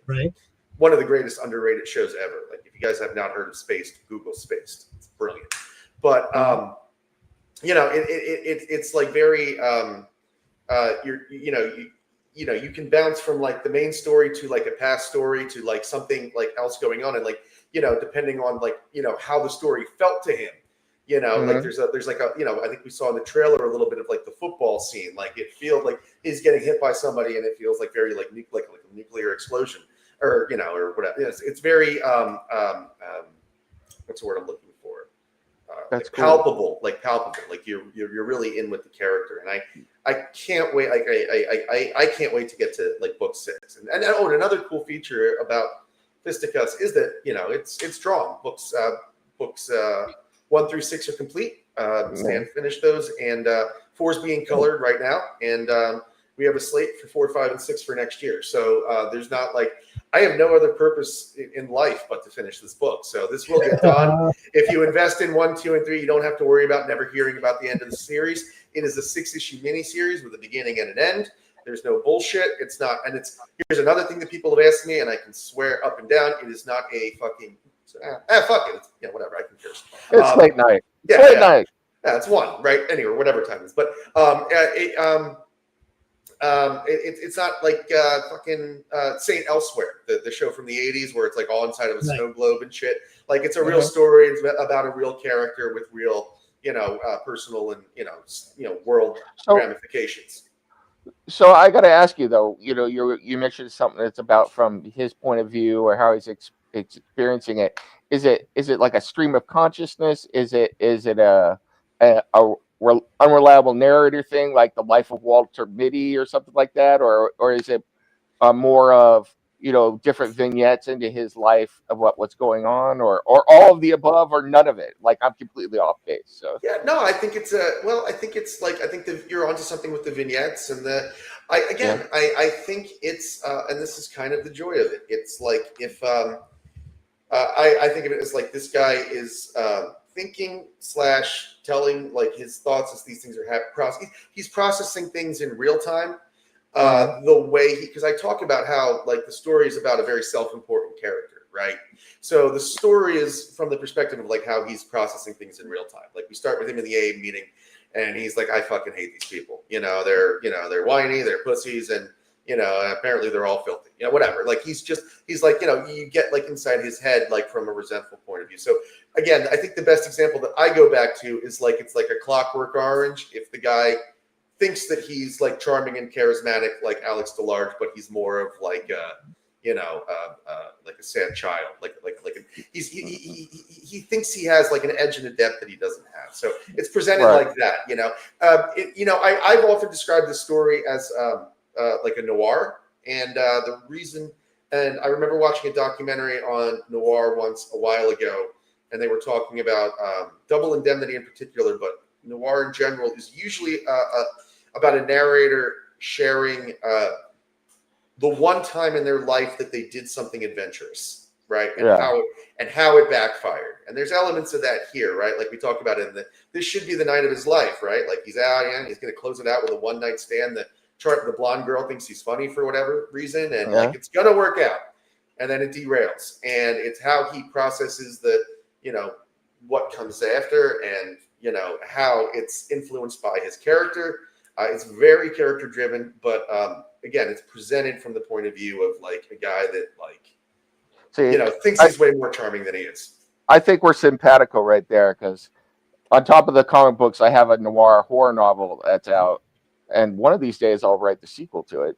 one of the greatest underrated shows ever. Like if you guys have not heard of Spaced, Google Spaced. It's brilliant. But it's like very you can bounce from like the main story to like a past story to like something like else going on, and like depending on like how the story felt to him. Like there's like a I think we saw in the trailer a little bit of like the football scene. Like it feels like he's getting hit by somebody, and it feels like very like a nuclear explosion, or or whatever. It's very what's the word I'm looking for? That's like palpable, like you're really in with the character, and I can't wait. Like I can't wait to get to like book 6. And another cool feature about Fisticuffs is that it's drawn. Books 1 through 6 are complete. Stan finished those, and 4 is being colored right now. And we have a slate for 4, 5, and 6 for next year. So there's not like, I have no other purpose in life but to finish this book. So this will get done. If you invest in 1, 2, and 3, you don't have to worry about never hearing about the end of the series. It is a 6-issue miniseries with a beginning and an end. There's no bullshit. It's not, and it's, here's another thing that people have asked me, and I can swear up and down, it is not a fucking, fuck it. It's, whatever, I can curse. It's late night. Yeah, late night. Yeah, it's 1, right? Anyway, whatever time it is. But it's not like fucking Saint Elsewhere, the show from the 80s where it's like all inside of a snow globe and shit. Like it's a real story. It's about a real character with real, personal and, world ramifications. So I got to ask you though, you mentioned something that's about from his point of view or how he's experiencing it. Is it like a stream of consciousness? Is it a unreliable narrator thing like the life of Walter Mitty or something like that, or is it more of different vignettes into his life of what's going on, or all of the above, or none of it? Like I'm completely off base. So yeah, no, I think it's I think you're onto something with the vignettes and I think it's and this is kind of the joy of it. It's like if I think of it as like this guy is thinking / telling like his thoughts as these things are he's processing things in real time. The way because I talk about how like the story is about a very self-important character, right? So the story is from the perspective of like how he's processing things in real time. Like we start with him in the AA meeting, and he's like, I fucking hate these people. They're whiny, they're pussies, and apparently they're all filthy. Whatever. Like he's like, you get like inside his head, like from a resentful point of view. So again, I think the best example that I go back to is like it's like a Clockwork Orange. If the guy thinks that he's like charming and charismatic like Alex DeLarge, but he's more of like like a sad child, he thinks he has like an edge and a depth that he doesn't have. So it's presented like that. I've often described this story as like a noir, and the reason. And I remember watching a documentary on noir once a while ago, and they were talking about Double Indemnity in particular, but noir in general is usually about a narrator sharing the one time in their life that they did something adventurous, right? And how it backfired. And there's elements of that here, right? Like we talk about it this should be the night of his life, right? Like he's out and he's going to close it out with a one-night stand. The blonde girl thinks he's funny for whatever reason, and like it's going to work out. And then it derails. And it's how he processes what comes after, and how it's influenced by his character. It's very character driven, but again, it's presented from the point of view of like a guy that thinks he's way more charming than he is. I think we're simpatico right there, because on top of the comic books, I have a noir horror novel that's out, and one of these days I'll write the sequel to it.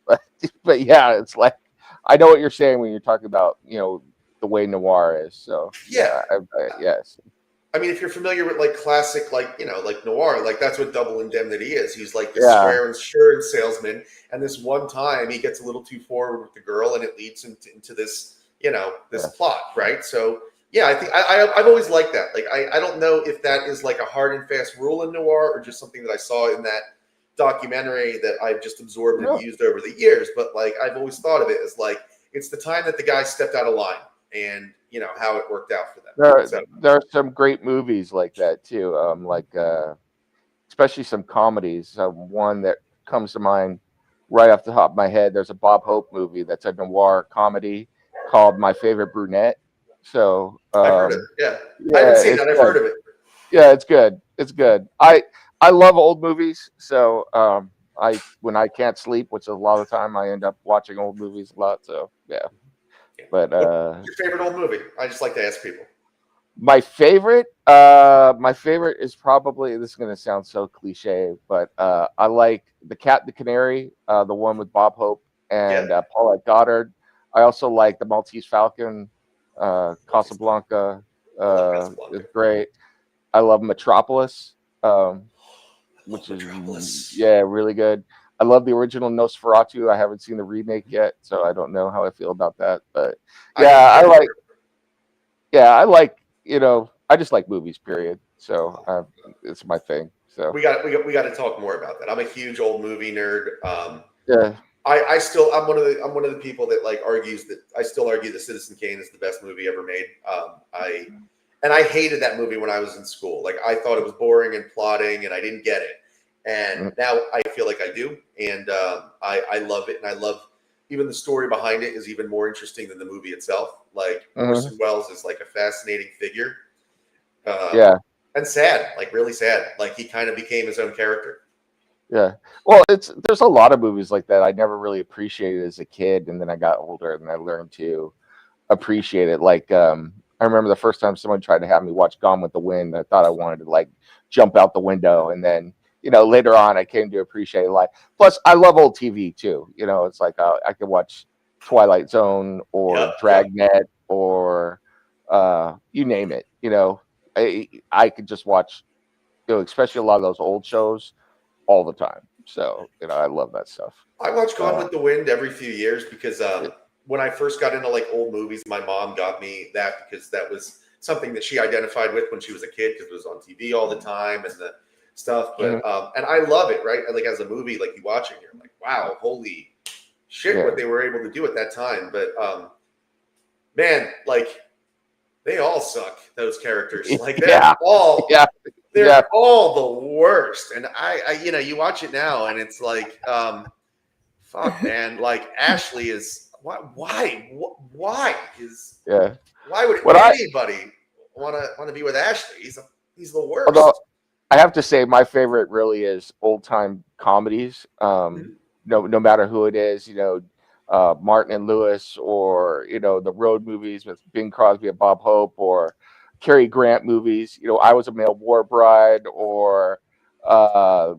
But yeah, it's like I know what you're saying when you're talking about the way noir is. So yes. I mean, if you're familiar with like classic, like noir, like that's what Double Indemnity is. He's like this square insurance salesman, and this one time he gets a little too forward with the girl, and it leads into this, this plot, right? So yeah, I think I've always liked that. Like I don't know if that is like a hard and fast rule in noir or just something that I saw in that documentary that I've just absorbed and used over the years. But like I've always thought of it as like it's the time that the guy stepped out of line, and how it worked out for them. There are some great movies like that too. Especially some comedies. One that comes to mind right off the top of my head. There's a Bob Hope movie that's a noir comedy called My Favorite Brunette. So I've heard of it. Yeah, I haven't seen that. I've heard of it. Yeah, it's good. It's good. I love old movies. So when I can't sleep, which a lot of the time I end up watching old movies a lot. So yeah. But what's your favorite old movie? I just like to ask people. My favorite is probably, this is going to sound so cliche, but I like The Cat and the Canary, the one with Bob Hope and Paulette Goddard. I also like The Maltese Falcon, Casablanca. Is great. I love Metropolis, which is really good. I love the original Nosferatu. I haven't seen the remake yet, so I don't know how I feel about that. But I just like movies, period. So it's my thing. So we got to talk more about that. I'm a huge old movie nerd. Yeah. I'm one of the people that like argues that I still argue that Citizen Kane is the best movie ever made. I hated that movie when I was in school. Like I thought it was boring and plotting, and I didn't get it. And now I feel like I do, and I love it, and I love even the story behind it is even more interesting than the movie itself. Like Orson Welles is like a fascinating figure. And sad, like really sad. Like he kind of became his own character. Yeah. Well, there's a lot of movies like that I never really appreciated as a kid, and then I got older and I learned to appreciate it. Like I remember the first time someone tried to have me watch Gone with the Wind, I thought I wanted to like jump out the window, and then later on I came to appreciate life. Plus, I love old TV too. It's like I could watch Twilight Zone or Dragnet or you name it. I could just watch, especially a lot of those old shows all the time. So, I love that stuff. I watch Gone with the Wind every few years because when I first got into like old movies, my mom got me that because that was something that she identified with when she was a kid because it was on TV all the time and the stuff. But and I love it, right? Like as a movie, like you watching, you're like, wow, holy shit, what they were able to do at that time. But man, like they all suck. Those characters, like they're all, they're all the worst. And I, you watch it now, and it's like, fuck, man. Like Ashley is why would anybody want to be with Ashley? He's the worst. Although I have to say, my favorite really is old time comedies. No matter who it is, Martin and Lewis, or the road movies with Bing Crosby and Bob Hope, or Cary Grant movies. I Was a Male War Bride, or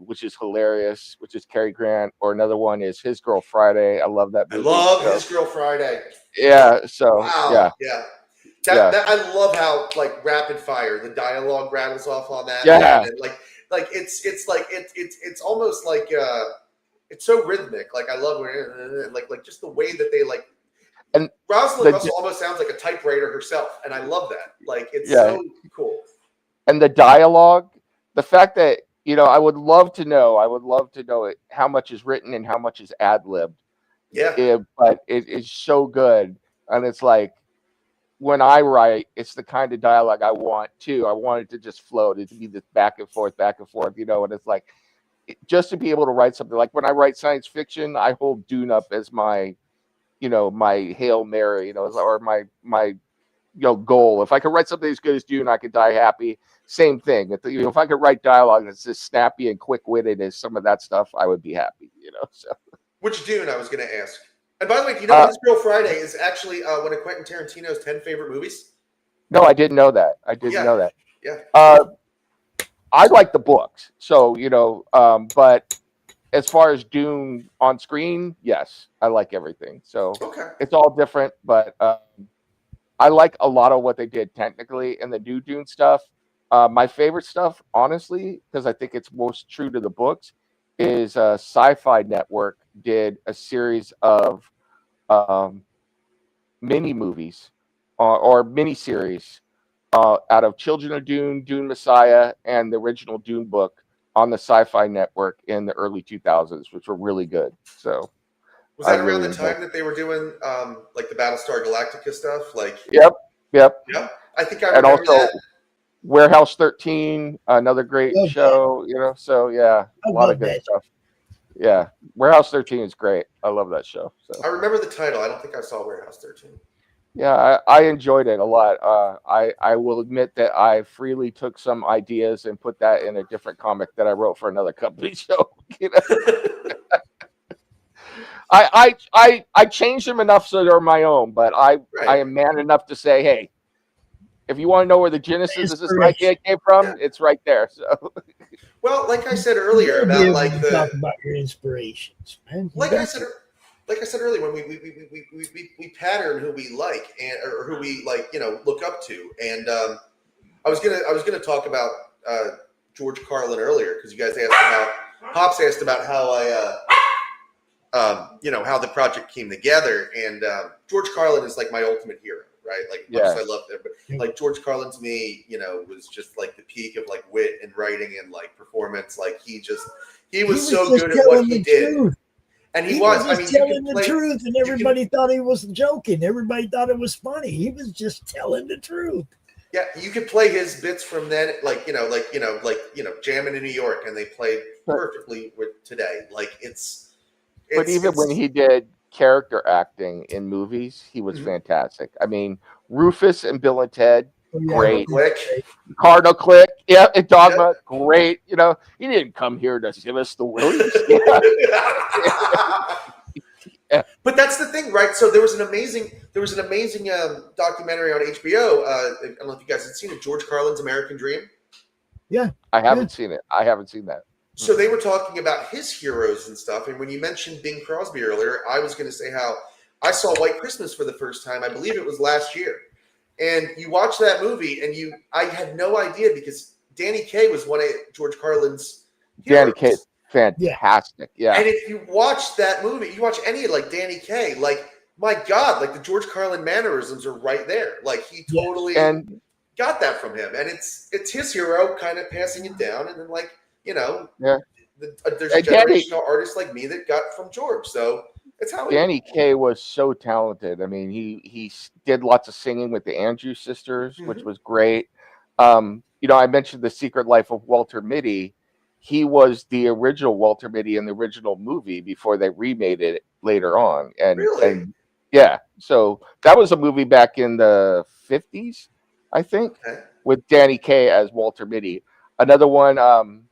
which is hilarious, which is Cary Grant, or another one is His Girl Friday. I love that movie. I love His Girl Friday. Yeah. So wow. That, I love how like rapid fire the dialogue rattles off on that. Yeah. And like it's almost like it's so rhythmic. Like I love like just the way that they like. And Rosalind Russell almost sounds like a typewriter herself, and I love that. Like it's so cool. And the dialogue, the fact that I would love to know how much is written and how much is ad-libbed. Yeah. But it is so good, and it's like when I write, it's the kind of dialogue I want too. I want it to just float. It to be this back and forth, and it's like just to be able to write something like when I write science fiction, I hold Dune up as my my Hail Mary, or my goal. If I could write something as good as Dune, I could die happy. Same thing. If I could write dialogue that's as snappy and quick-witted as some of that stuff, I would be happy. So. Which Dune? I was going to ask. And by the way, His Girl Friday is actually one of Quentin Tarantino's 10 favorite movies? No, I didn't know that. Know that. Yeah. I like the books, so but as far as Dune on screen, yes, I like everything. So it's all different, but I like a lot of what they did technically in the new Dune stuff. My favorite stuff, honestly, because I think it's most true to the books, is Sci-Fi Network did a series of mini movies or mini series out of Children of Dune, Dune Messiah, and the original Dune book on the Sci-Fi Network in the early 2000s, which were really good. So was that around the time that they were doing like the Battlestar Galactica stuff? Like Yep. I think I remember and also that. Warehouse 13, another great show. So a lot of good stuff. Yeah, Warehouse 13 is great. I love that show. So I remember the title. I don't think I saw Warehouse 13. Yeah, I enjoyed it a lot. I will admit that I freely took some ideas and put that in a different comic that I wrote for another company. So I changed them enough so they're my own, but I am man enough to say, hey, if you want to know where the genesis of this idea came from, it's right there. So well, like I said earlier about like talk about your inspirations, man. Like I said earlier, when we pattern who we like or who we like, look up to, and I was gonna talk about George Carlin earlier because you guys asked about Pops asked about how how the project came together, and George Carlin is like my ultimate hero, right? Like I love him, but like George Carlin to me, was just like the peak of like wit and writing and like performance. Like he was so good at what he did. And He he was was. I just mean, you telling could the play. truth, and everybody thought he was joking. Everybody thought it was funny. He was just telling the truth. Yeah, you could play his bits from then, jamming in New York, and they played perfectly with today. Like But even when he did character acting in movies, he was Mhm. fantastic. I mean, Rufus and Bill and Ted, Oh, yeah. great. Click. Cardinal Click, yeah, and Dogma, great. You know, he didn't come here to give us the willies. Yeah. But that's the thing, right? So there was an amazing documentary on HBO. I don't know if you guys had seen it, George Carlin's American Dream. Yeah. I haven't seen it. I haven't seen that. So they were talking about his heroes and stuff. And when you mentioned Bing Crosby earlier, I was going to say how I saw White Christmas for the first time. I believe it was last year. And you watch that movie, and I had no idea because Danny Kaye was one of George Carlin's heroes. Danny Kaye, fantastic. Yeah. And if you watch that movie, you watch any like Danny Kaye, like my God, like the George Carlin mannerisms are right there. Like he totally got that from him, and it's his hero kind of passing it down, and then there's a generational artist like me that got from George, so it's how Danny Kaye was so talented. I mean, he did lots of singing with the Andrews Sisters, which was great. I mentioned The Secret Life of Walter Mitty. He was the original Walter Mitty in the original movie before they remade it later on. And yeah, so that was a movie back in the 50s, I think, with Danny Kaye as Walter Mitty. Another one,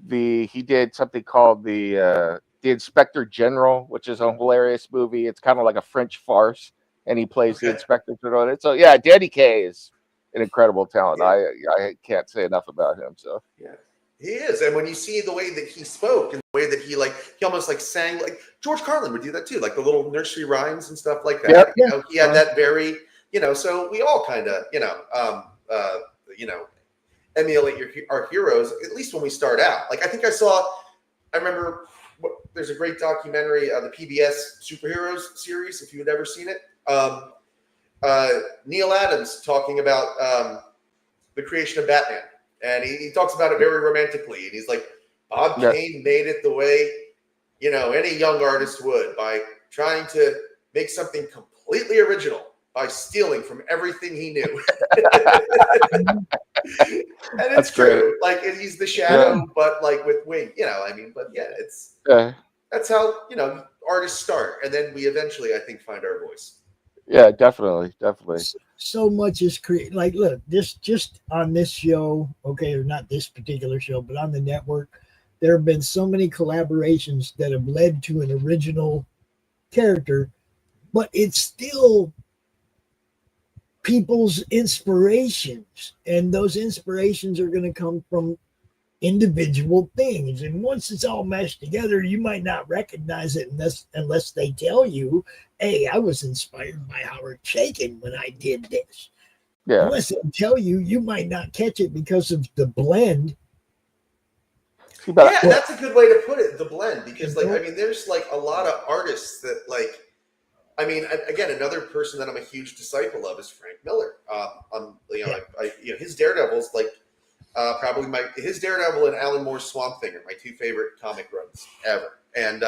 he did something called the Inspector General, which is a hilarious movie. It's kind of like a French farce, and he plays the Inspector General in it. So yeah, Danny Kaye is an incredible talent. Yeah. I can't say enough about him. So yeah, he is. And when you see the way that he spoke and the way that he almost like sang, like George Carlin would do that too, like the little nursery rhymes and stuff like that. Yep. He had that very, so we all kind of, emulate our heroes, at least when we start out. Like I remember there's a great documentary, the PBS Superheroes series, if you had ever seen it. Neil Adams talking about the creation of Batman. And he talks about it very romantically. And he's like, Bob Kane made it the way, any young artist would, by trying to make something completely original by stealing from everything he knew. And it's true. Like he's the Shadow, but like with wing, but yeah, it's that's how, artists start. And then we eventually, I think, find our voice. Yeah, definitely. So much is created. Like, look, just on this show, okay, or not this particular show, but on the network, there have been so many collaborations that have led to an original character, but it's still people's inspirations, and those inspirations are going to come from individual things, and once it's all meshed together, you might not recognize it unless they tell you, hey, I was inspired by Howard Chaykin when I did this. Unless they tell you, you might not catch it because of the blend. Yeah, that's a good way to put it, the blend, because there's like a lot of artists that again, another person that I'm a huge disciple of is Frank Miller. His Daredevil's probably his Daredevil and Alan Moore's Swamp Thing are my two favorite comic runs ever. And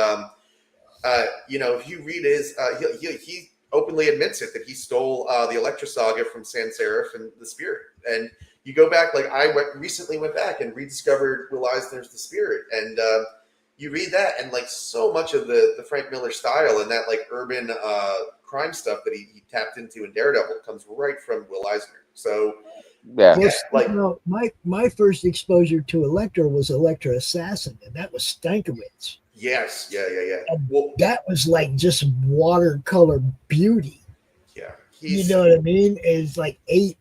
if you read his, he openly admits it, that he stole the Elektra saga from Sans Serif and The Spirit. And you go back, recently went back and rediscovered Will Eisner's The Spirit, and you read that, and so much of the Frank Miller style and that urban crime stuff that he tapped into in Daredevil comes right from Will Eisner. So my first exposure to Elektra was Elektra Assassin, and that was Stankiewicz. Yes, yeah. And that was just watercolor beauty. Yeah, you know what I mean? It's like eight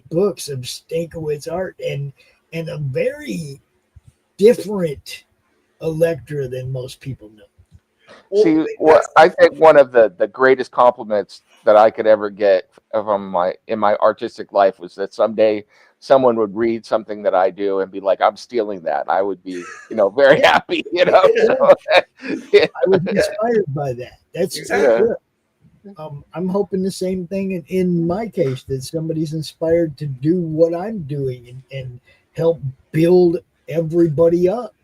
books of Stankiewicz art, and a very different Elektra than most people know. See, I think one of the greatest compliments that I could ever get in my artistic life was that someday someone would read something that I do and be like, I'm stealing that. I would be, very happy, So, I was inspired by that. That's good. I'm hoping the same thing in my case, that somebody's inspired to do what I'm doing and help build everybody up.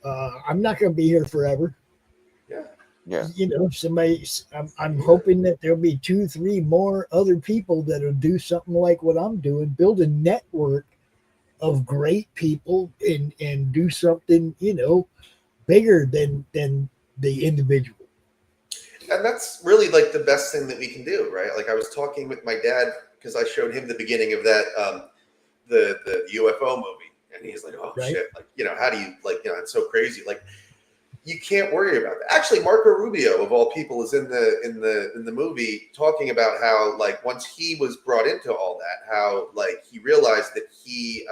I'm not going to be here forever. Yeah. You know, I'm hoping that there'll be 2, 3 more other people that'll do something like what I'm doing, build a network of great people and do something, you know, bigger than the individual. And that's really like the best thing that we can do, right? Like I was talking with my dad because I showed him the beginning of that the UFO movie, and he's like, "Oh Right. shit! Like, you know, how do you like, you know, it's so crazy. Like, you can't worry about that." Actually, Marco Rubio of all people is in the movie talking about how like once he was brought into all that, how like he realized that he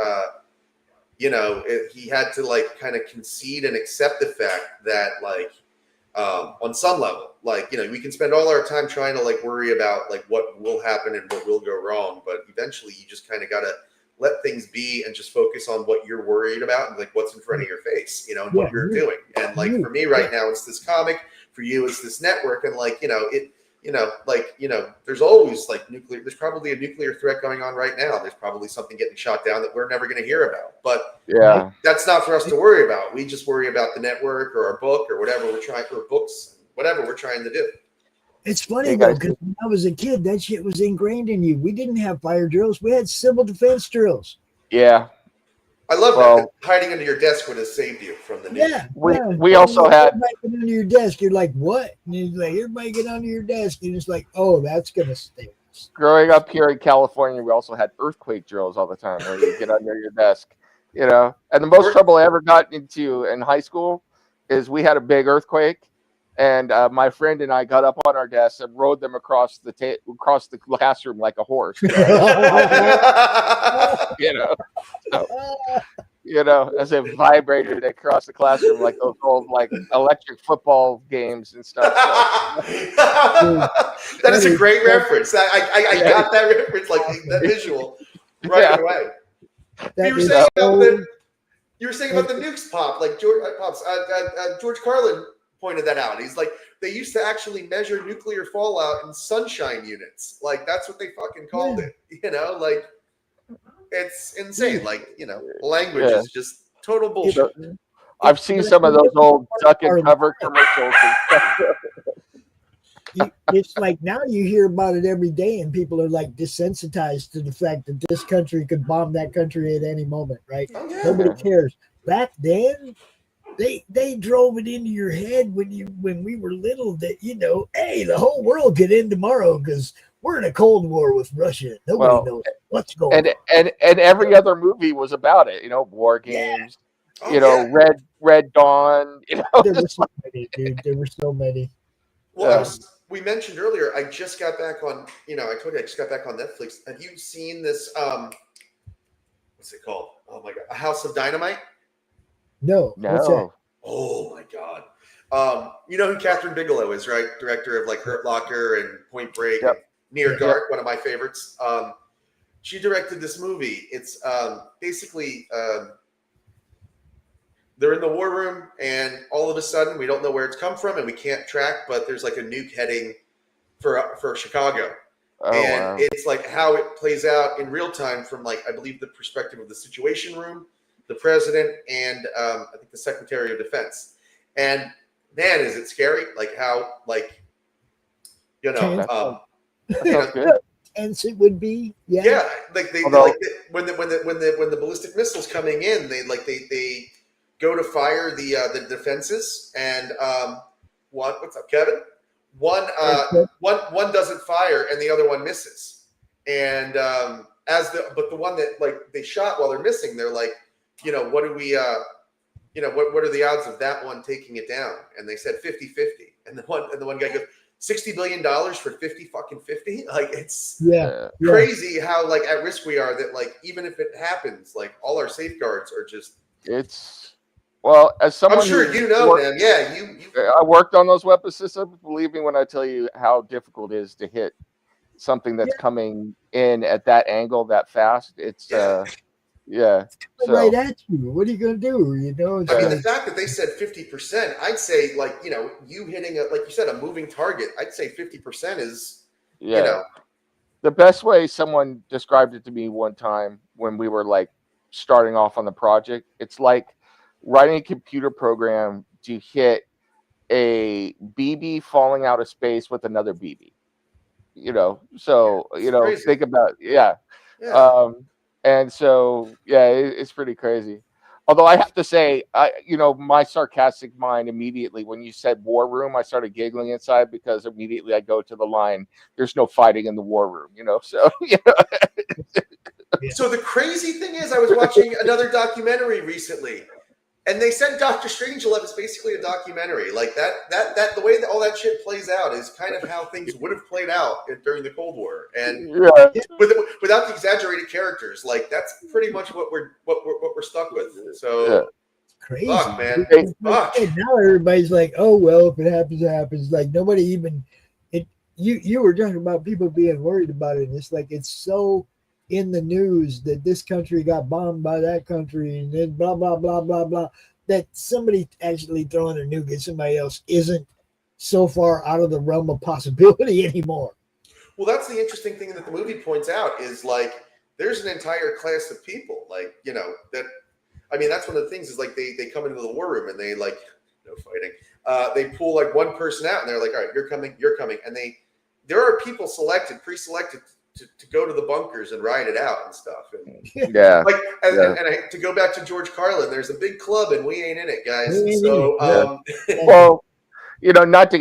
you know, he had to like kind of concede and accept the fact that like on some level, like, you know, we can spend all our time trying to like worry about like what will happen and what will go wrong, but eventually you just kind of got to let things be and just focus on what you're worried about and like what's in front of your face, you know, and what you're doing. And like for me right now, it's this comic. For you, it's this network, and like, you know, it, you know, like, you know, there's always like nuclear. There's probably a nuclear threat going on right now. There's probably something getting shot down that we're never going to hear about. But Yeah. that's not for us to worry about. We just worry about the network or our book or whatever we're trying, or books, whatever we're trying to do. It's funny though, because when I was a kid, that shit was ingrained in you. We didn't have fire drills; we had civil defense drills. Yeah. I love that hiding under your desk would have saved you from the news. Yeah, we also had everybody get under your desk. You're like, what? And he's like, everybody get under your desk, and it's like, oh, that's gonna stink. Growing up here in California, we also had earthquake drills all the time where you get under your desk, you know. And the most trouble I ever got into in high school is we had a big earthquake, and my friend and I got up on our desks and rode them across the classroom like a horse. You know, so, you know, as it vibrated across the classroom like those old like electric football games and stuff. So. That is a great reference. I got that reference, like that visual right away. You were saying about the nukes pop, like George Carlin pointed that out. He's like, they used to actually measure nuclear fallout in sunshine units. Like that's what they fucking called it. You know, like it's insane. Like, you know, language is just total bullshit. I've seen some of those old duck and cover commercials and stuff. It's like now you hear about it every day, and people are like desensitized to the fact that this country could bomb that country at any moment, right? Oh, yeah. Nobody cares. Back then, they drove it into your head when we were little that, you know, hey, the whole world could end tomorrow because we're in a Cold War with Russia. Nobody knows what's going on. And every other movie was about it, you know, War Games, you know, Red Dawn, you know. There were so many, dude. There were so many. Well, we mentioned earlier, I just got back on, you know, I told you I just got back on Netflix. Have you seen this, what's it called? Oh my God. A House of Dynamite? No. What's that? Oh my God. You know who Catherine Bigelow is, right? Director of like Hurt Locker and Point Break, and Near Dark, one of my favorites. She directed this movie. It's basically they're in the war room, and all of a sudden we don't know where it's come from, and we can't track. But there's like a nuke heading for Chicago, it's like how it plays out in real time from like I believe the perspective of the Situation Room, the president, and I think the Secretary of Defense. And man, is it scary? Like how like you know. Tense it would be, yeah. Like they like when the ballistic missiles coming in, they go to fire the defenses, and what's up, Kevin? One doesn't fire, and the other one misses. And but the one that like they shot while they're missing, they're like, you know, what do we you know, what are the odds of that one taking it down? And they said 50-50, and the one guy goes, $60 billion for 50 fucking 50. Like it's crazy how like at risk we are that like, even if it happens, like all our safeguards are just, well, as someone I'm sure you know, man. Yeah. I worked on those weapon systems. Believe me when I tell you how difficult it is to hit something that's coming in at that angle that fast. It's right at you. What are you gonna do? You know, I mean, the fact that they said 50%, I'd say like, you know, you hitting like you said, a moving target, I'd say 50% is, you know. The best way someone described it to me one time when we were like starting off on the project, it's like writing a computer program to hit a BB falling out of space with another BB. So crazy. think about Yeah. and so it's pretty crazy. Although I have to say, my sarcastic mind immediately when you said war room, I started giggling inside because immediately I go to the line, "There's no fighting in the war room," So So the crazy thing is, I was watching another documentary recently, and they said Doctor Strangelove is basically a documentary. Like that the way that all that shit plays out is kind of how things would have played out during the Cold War, and without the exaggerated characters, like that's pretty much what we're stuck with. So crazy, fuck, man. Fuck. And now everybody's like, "Oh well, if it happens, it happens." Like nobody even it. You were talking about people being worried about it, and it's like it's so in the news that this country got bombed by that country and then blah blah blah blah blah, that somebody actually throwing a nuke at somebody else isn't so far out of the realm of possibility anymore. Well, that's the interesting thing that the movie points out is like there's an entire class of people like that. I mean, that's one of the things is like they come into the war room and they like no fighting. They pull like one person out and they're like, all right, you're coming, and there are people pre-selected to go to the bunkers and ride it out and stuff. And to go back to George Carlin, there's a big club and we ain't in it, guys. So well, not to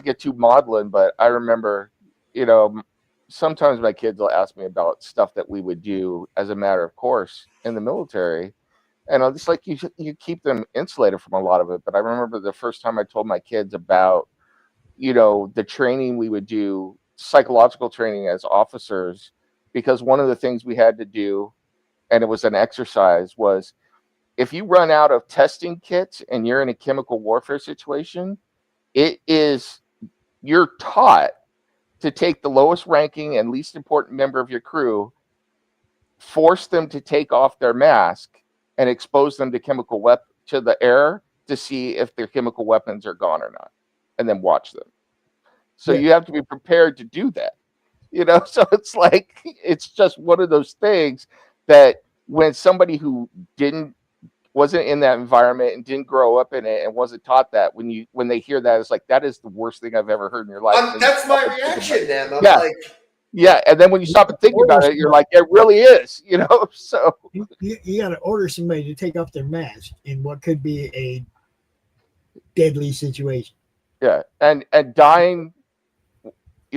get too maudlin, but I remember, sometimes my kids will ask me about stuff that we would do as a matter of course in the military. And I'm just like, you keep them insulated from a lot of it. But I remember the first time I told my kids about, the training we would do, psychological training as officers, because one of the things we had to do, and it was an exercise, was if you run out of testing kits and you're in a chemical warfare situation, you're taught to take the lowest ranking and least important member of your crew, force them to take off their mask and expose them to to the air to see if their chemical weapons are gone or not, and then watch them. So you have to be prepared to do that, so it's like, it's just one of those things that when somebody who wasn't in that environment and didn't grow up in it and wasn't taught that, when they hear that, it's like, that is the worst thing I've ever heard in your life. That's my reaction then. I'm like, Yeah, and then when you stop and think about it, you're like, it really is, So you got to order somebody to take off their mask in what could be a deadly situation. Yeah, and dying,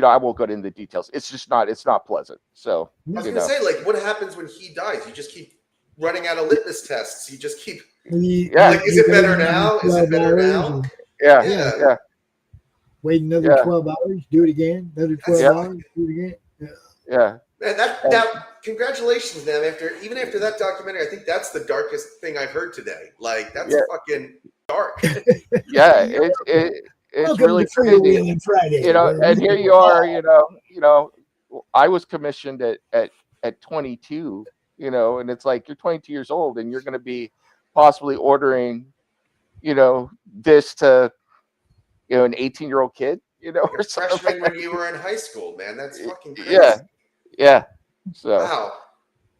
I won't go into the details. It's not pleasant. So I was gonna say, like, what happens when he dies? You just keep running out of litmus tests. You just keep like, is it better now? Is it better now? Yeah. Wait another 12 hours, do it again. Another 12 hours, do it again. Yeah. Man, that congratulations, man. Even after that documentary, I think that's the darkest thing I've heard today. Like, that's fucking dark. Yeah, it's really crazy. Friday, and here you are, I was commissioned at 22, and it's like, you're 22 years old and you're going to be possibly ordering, this to, an 18-year-old kid, or freshman when you were in high school, man. That's fucking crazy. Yeah. So, wow.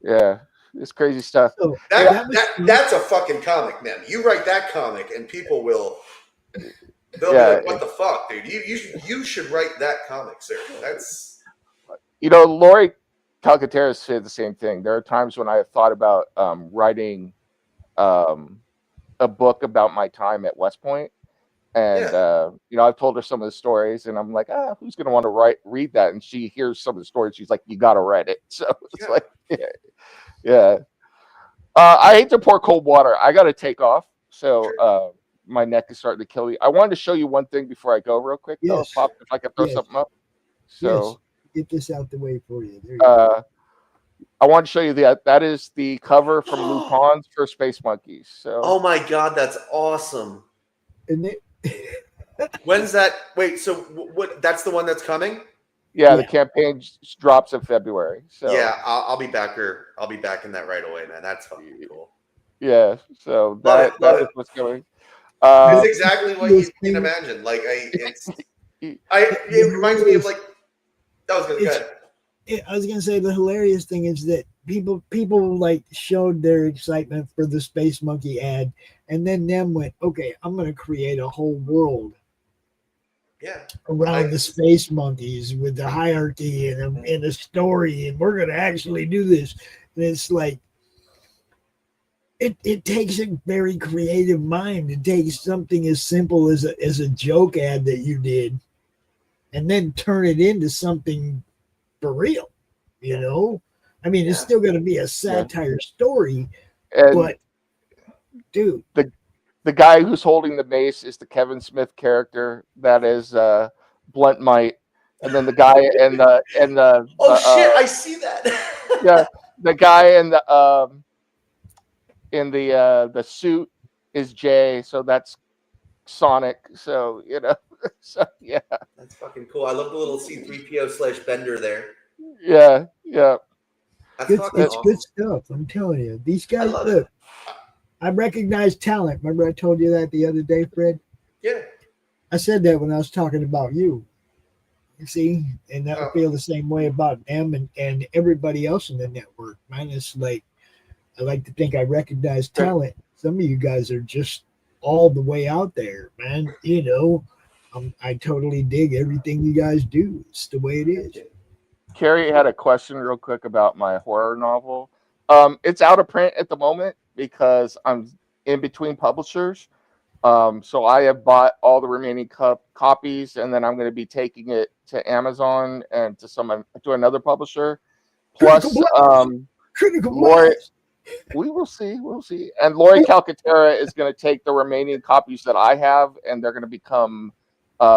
Yeah, it's crazy stuff. So, that's a fucking comic, man. You write that comic and people they'll be like, what the fuck, dude? You should write that comic, sir. That's Lori Calcaterra said the same thing. There are times when I have thought about writing a book about my time at West Point. And I've told her some of the stories, and I'm like, who's gonna want to read that? And she hears some of the stories, she's like, you gotta read it. So it's like, yeah. I hate to pour cold water. I gotta take off. So my neck is starting to kill me. I wanted to show you one thing before I go, real quick. Yes. Pop, if I could throw something up. So get this out the way for you. There you go. I want to show you that is the cover from Lupon's for Space Monkeys. So oh my god, that's awesome. Isn't it? When's that? Wait, so what? That's the one that's coming? Yeah, the campaign drops in February. So yeah, I'll be back I'll be back in that right away, man. That's fucking cool. Yeah, so that is what's going. It's exactly what you can imagine. Like it reminds me of like. I was gonna say the hilarious thing is that people like showed their excitement for the Space Monkey ad And then them went, okay, I'm going to create a whole world around the space monkeys with the hierarchy and a story, and we're going to actually do this. And it's like, it takes a very creative mind to take something as simple as a joke ad that you did and then turn it into something for real, you know? I mean, it's still going to be a satire story, but dude. The guy who's holding the mace is the Kevin Smith character that is Blunt Might. And then the guy and the shit, I see that. Yeah, the guy in the suit is Jay, so that's Sonic. So so yeah, that's fucking cool. I love the little C3PO/Bender there. Yeah. It's good stuff. I'm telling you, these guys. Look, I recognize talent. Remember, I told you that the other day, Fred. Yeah. I said that when I was talking about you. You see, and I feel the same way about them and everybody else in the network. Man, it's like I like to think I recognize talent. Some of you guys are just all the way out there, man. I totally dig everything you guys do. It's the way it is. Carrie had a question real quick about my horror novel. It's out of print at the moment because I'm in between publishers. So I have bought all the remaining copies, and then I'm going to be taking it to Amazon and to another publisher. Plus, Lori, we will see. And Lori Calcaterra is going to take the remaining copies that I have, and they're going to become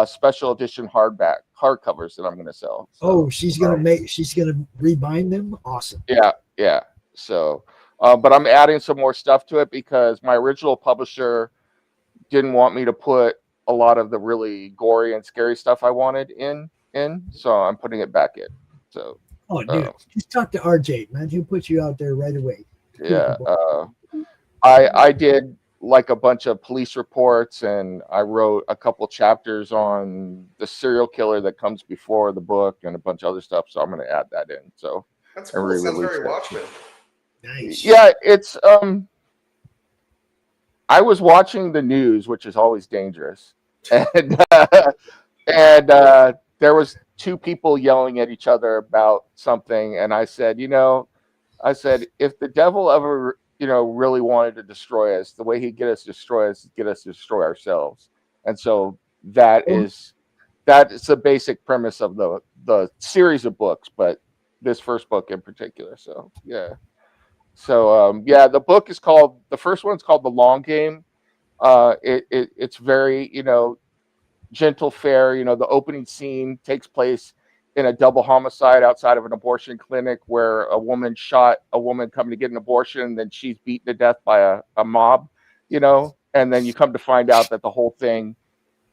special edition hardcovers that I'm going to sell. So, she's going to rebind them. Awesome. Yeah. So, but I'm adding some more stuff to it because my original publisher didn't want me to put a lot of the really gory and scary stuff I wanted in, so I'm putting it back in. So, dude, just talk to RJ, man. He'll put you out there right away. Yeah, I did like a bunch of police reports, and I wrote a couple chapters on the serial killer that comes before the book, and a bunch of other stuff. So I'm going to add that in. So that's cool. Sounds very Watchmen. Nice. Yeah, it's I was watching the news, which is always dangerous, and there was two people yelling at each other about something, and I said, if the devil ever, really wanted to destroy us, the way he'd get us to destroy us is get us to destroy ourselves, and so that is the basic premise of the series of books, but this first book in particular. So yeah. So the book is the first one's called The Long Game. It's very, gentle fare. The opening scene takes place in a double homicide outside of an abortion clinic where a woman shot a woman coming to get an abortion, and then she's beaten to death by a mob, and then you come to find out that the whole thing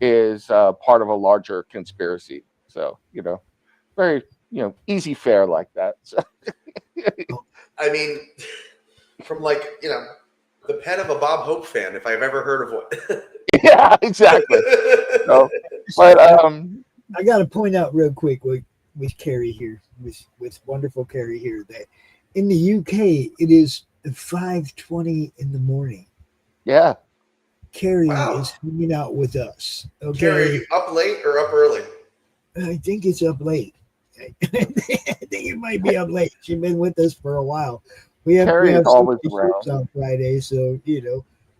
is part of a larger conspiracy. So, very, easy fare like that. So. I mean, from the pen of a Bob Hope fan, if I've ever heard of one. Yeah, exactly. So, but I got to point out real quick with Carrie here, with wonderful Carrie here, that in the UK it is 5:20 in the morning. Yeah, Carrie is hanging out with us. Okay, Carrie, are you up late or up early? I think it's up late. I think it might be up late. She's been with us for a while. We have always around on Friday, so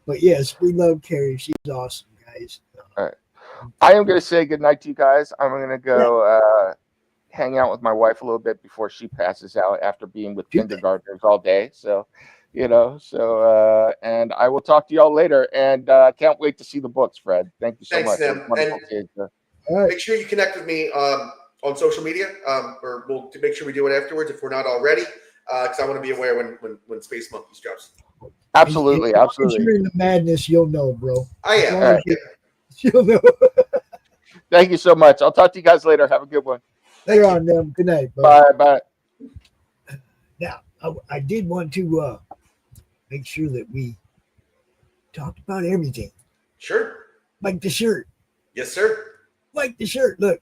But yes, we love Carrie. She's awesome, guys. All right. I am going to say goodnight to you guys. I'm going to go hang out with my wife a little bit before she passes out after being with kindergartners all day. So, and I will talk to y'all later. And can't wait to see the books, Fred. Thank you so much. And make sure you connect with me on social media, or we'll make sure we do it afterwards if we're not already, because I want to be aware when Space Monkeys drops. Absolutely. If you're in the madness, you'll know, bro. I am. Right. You'll know. Thank you so much. I'll talk to you guys later. Have a good one. Later on, them. Good night. Bye. Now, I did want to make sure that we talked about everything. Sure. Like the shirt. Yes, sir. Like the shirt. Look,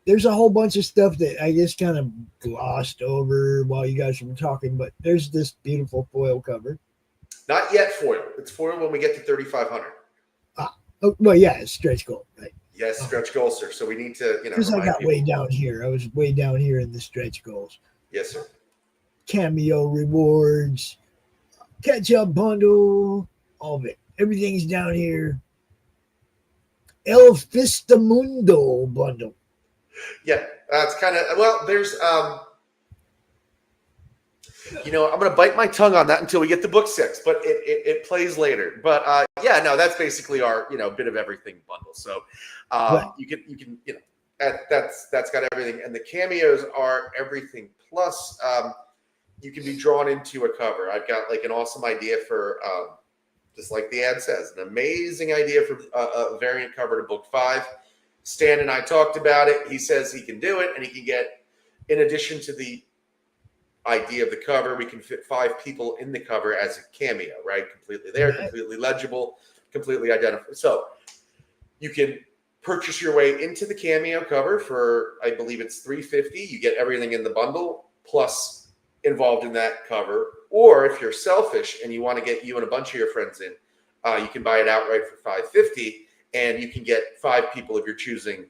there's a whole bunch of stuff that I just kind of glossed over while you guys were talking, but there's this beautiful foil cover. Not yet foil. It's foil when we get to 3,500. Oh, well, yeah, it's stretch goal, right? Yes, stretch goals, sir. So we need to, Because I got people. way down here. I was way down here in the stretch goals. Yes, sir. Cameo rewards, catch-up bundle, all of it. Everything's down here. El Fistamundo bundle. Yeah, that's kind of, well, there's, I'm going to bite my tongue on that until we get to book 6, but it plays later. But yeah, no, that's basically our, bit of everything bundle. So Right. you can, that's got everything. And the cameos are everything. Plus, you can be drawn into a cover. I've got like an awesome idea for, just like the ad says, an amazing idea for a variant cover to book 5. Stan and I talked about it. He says he can do it, and he can get, in addition to the idea of the cover, we can fit 5 people in the cover as a cameo, right? Completely there, completely legible, completely identifiable. So you can purchase your way into the cameo cover for, I believe it's $350. You get everything in the bundle plus involved in that cover. Or if you're selfish and you want to get you and a bunch of your friends in, you can buy it outright for $550, and you can get 5 people of your choosing,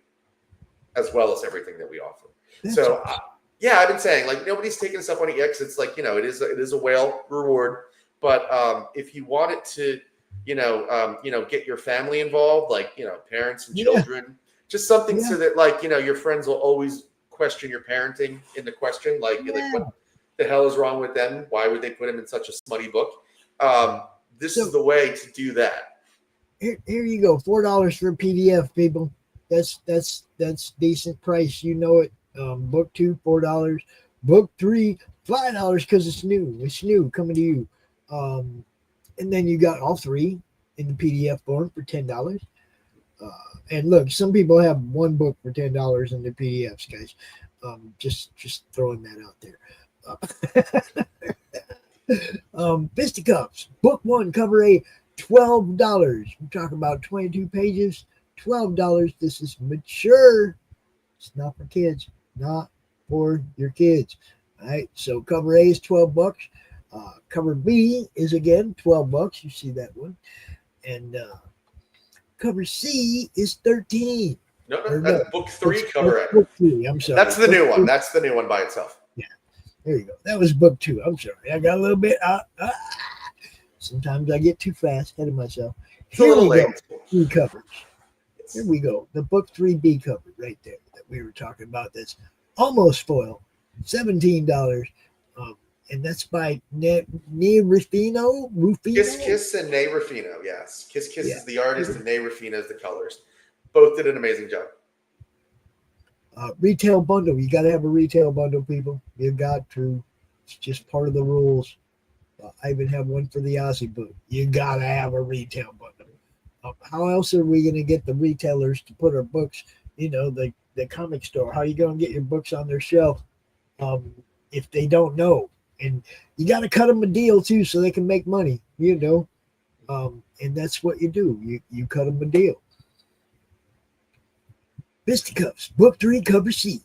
as well as everything that we offer. That's So awesome. yeah, I've been saying, like, nobody's taking us up on it yet, because it's like, it is a whale reward. But if you want it to, get your family involved, like, parents and children, just something so that, like, your friends will always question your parenting in the question, like what the hell is wrong with them? Why would they put them in such a smutty book? This is the way to do that. Here you go. $4 for a PDF, people. That's decent price. You know it. Book 2, $4. Book 3, $5 because it's new. It's new coming to you. And then you got all 3 in the PDF form for $10. And look, some people have one book for $10 in the PDFs, guys. Just throwing that out there. Fisticuffs, book 1, cover A, $12. We're talking about 22 pages, $12. This is mature. It's not for kids, not for your kids. All right. So cover A is $12. Cover B is again $12. You see that one, and cover C is $13. No, that's book 3, cover A. Book 3. I'm sorry. That's the new one. That's the new one by itself. Yeah. There you go. That was book 2. I'm sorry. I got a little bit. Sometimes I get too fast, ahead of myself. Here we go. B covers. Here we go. The book 3B cover right there that we were talking about. That's almost foil. $17. And that's by Rufino. Kiss and Nay Rufino. Yes. Kiss is the artist and Nay Rufino is the colors. Both did an amazing job. Retail bundle. You got to have a retail bundle, people. You got to. It's just part of the rules. I even have one for the Ozzy book. You got to have a retail bundle. How else are we going to get the retailers to put our books, the comic store? How are you going to get your books on their shelf if they don't know? And you got to cut them a deal, too, so they can make money, and that's what you do. You cut them a deal. Fisticuffs, book 3, cover C.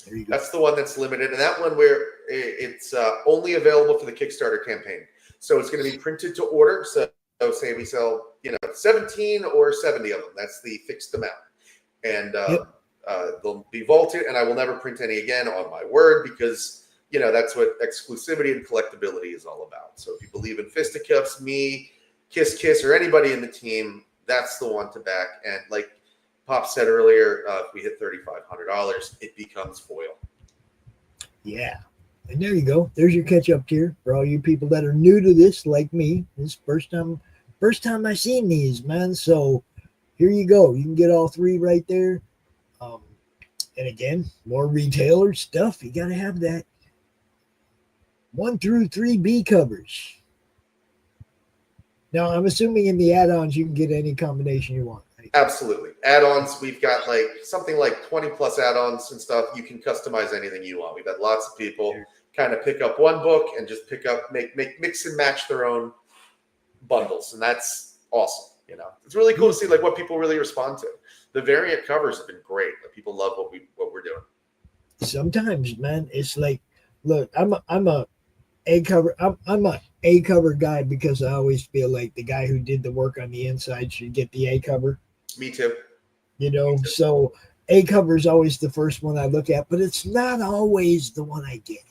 There you go. That's the one that's limited, and that one where it's only available for the Kickstarter campaign. So it's going to be printed to order. So say we sell, 17 or 70 of them. That's the fixed amount, and they'll be vaulted. And I will never print any again, on my word, because that's what exclusivity and collectability is all about. So if you believe in Fisticuffs, me, Kiss, or anybody in the team, that's the one to back. And like Pop said earlier, if we hit $3,500, it becomes foil. Yeah. And there you go. There's your catch-up tier for all you people that are new to this, like me. This first time I seen these, man. So here you go. You can get all 3 right there. And again, more retailer stuff. You got to have that. 1 through 3B covers. Now, I'm assuming in the add-ons, you can get any combination you want. Right? Absolutely. Add-ons, we've got something like 20 plus add-ons and stuff. You can customize anything you want. We've had lots of people kind of pick up one book and just mix and match their own bundles. And that's awesome. It's really cool to see what people really respond to. The variant covers have been great. People love what we're doing. Sometimes, man, it's like, look, I'm a A cover. I'm a A cover guy because I always feel like the guy who did the work on the inside should get the A cover. Me too. You know, so A cover is always the first one I look at, but it's not always the one I get.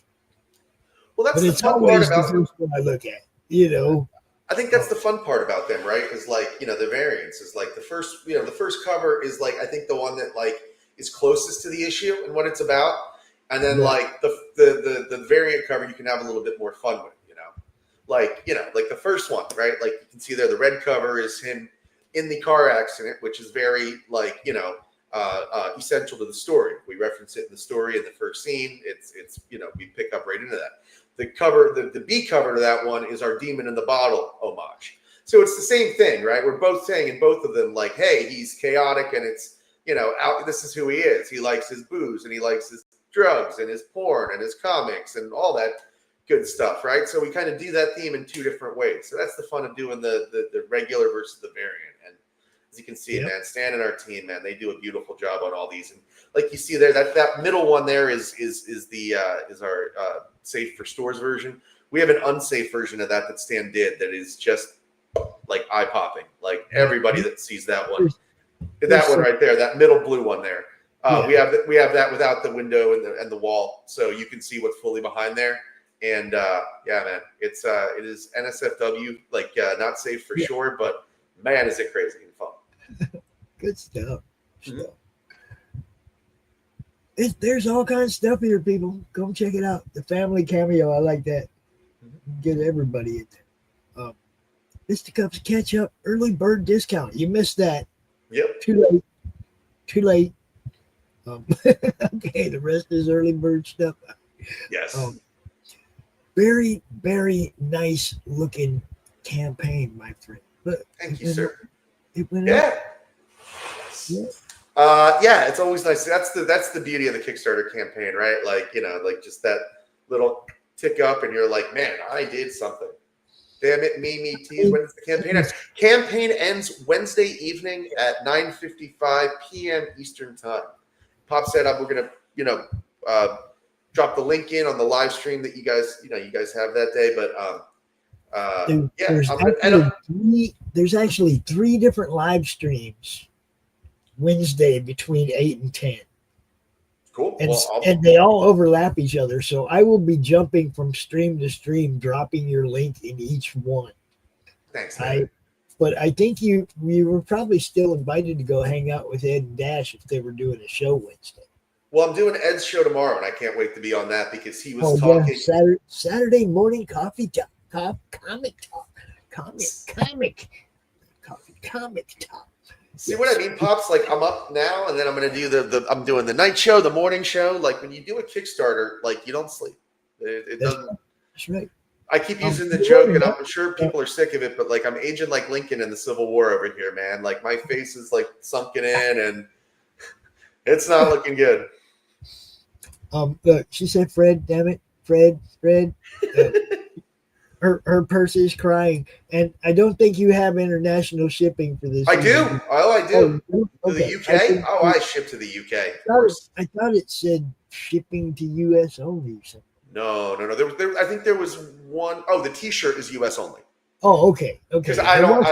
Well, that's But the it's fun part always the about. first one I look at. You know, I think that's the fun part about them, right? Is like, you know, the variants is like the first, you know, the first cover is like, I think the one that like is closest to the issue and what it's about. And then like the variant cover, you can have a little bit more fun with, like the first one, right? Like you can see there, the red cover is him in the car accident, which is very like, essential to the story. We reference it in the story in the first scene. It's we pick up right into that. The cover, the B cover to that one is our Demon in the Bottle homage. So it's the same thing, right? We're both saying in both of them, like, hey, he's chaotic and it's, this is who he is. He likes his booze and he likes his drugs and his porn and his comics and all that good stuff, right? So we kind of do that theme in two different ways. So that's the fun of doing the regular versus the variant. And as you can see, man, Stan and our team, man, they do a beautiful job on all these. And like you see there, that middle one there is our safe for stores version. We have an unsafe version of that Stan did that is just like eye popping. Like everybody that sees that one, that one right there, that middle blue one there. We have that without the window and the wall, so you can see what's fully behind there. And yeah, man, it is NSFW, like not safe for sure, but man, is it crazy and fun. Good stuff. There's all kinds of stuff here, people. Come check it out. The family cameo, I like that. Get everybody in there. Mr. Cups catch up early bird discount. You missed that. Yep. Too late. Okay, the rest is early bird stuff. Yes. Very, very nice looking campaign, my friend. But thank you, sir. It went up. Yeah, it's always nice. That's the beauty of the Kickstarter campaign, right? Like, like just that little tick up and you're like, man, I did something. Damn it, me, tease. When does the campaign end? Campaign ends Wednesday evening at 9:55 p.m. Eastern time. Pop said we're gonna, drop the link in on the live stream that you guys have that day. But there's actually 3 different live streams Wednesday between 8 and 10. Cool. And they all overlap each other. So I will be jumping from stream to stream, dropping your link in each one. Thanks. But I think you were probably still invited to go hang out with Ed and Dash if they were doing a show Wednesday. Well, I'm doing Ed's show tomorrow, and I can't wait to be on that because he was talking. Yeah. Saturday morning coffee talk, comic talk. See what I mean, Pops? Like I'm up now, and then I'm going to do I'm doing the night show, the morning show. Like when you do a Kickstarter, like you don't sleep. It doesn't. That's right. I keep using the joke, and I'm sure people are sick of it, but like I'm aging like Lincoln in the Civil War over here, man. Like my face is like sunken in, and it's not looking good. Look, she said, "Fred, damn it, Fred." Her purse is crying, and I don't think you have international shipping for this. I do. Oh, I do. To the UK? I ship to the UK. I thought it said shipping to US only or something. No. There, I think there was one. Oh, the T-shirt is US only. Oh, okay. Because I don't.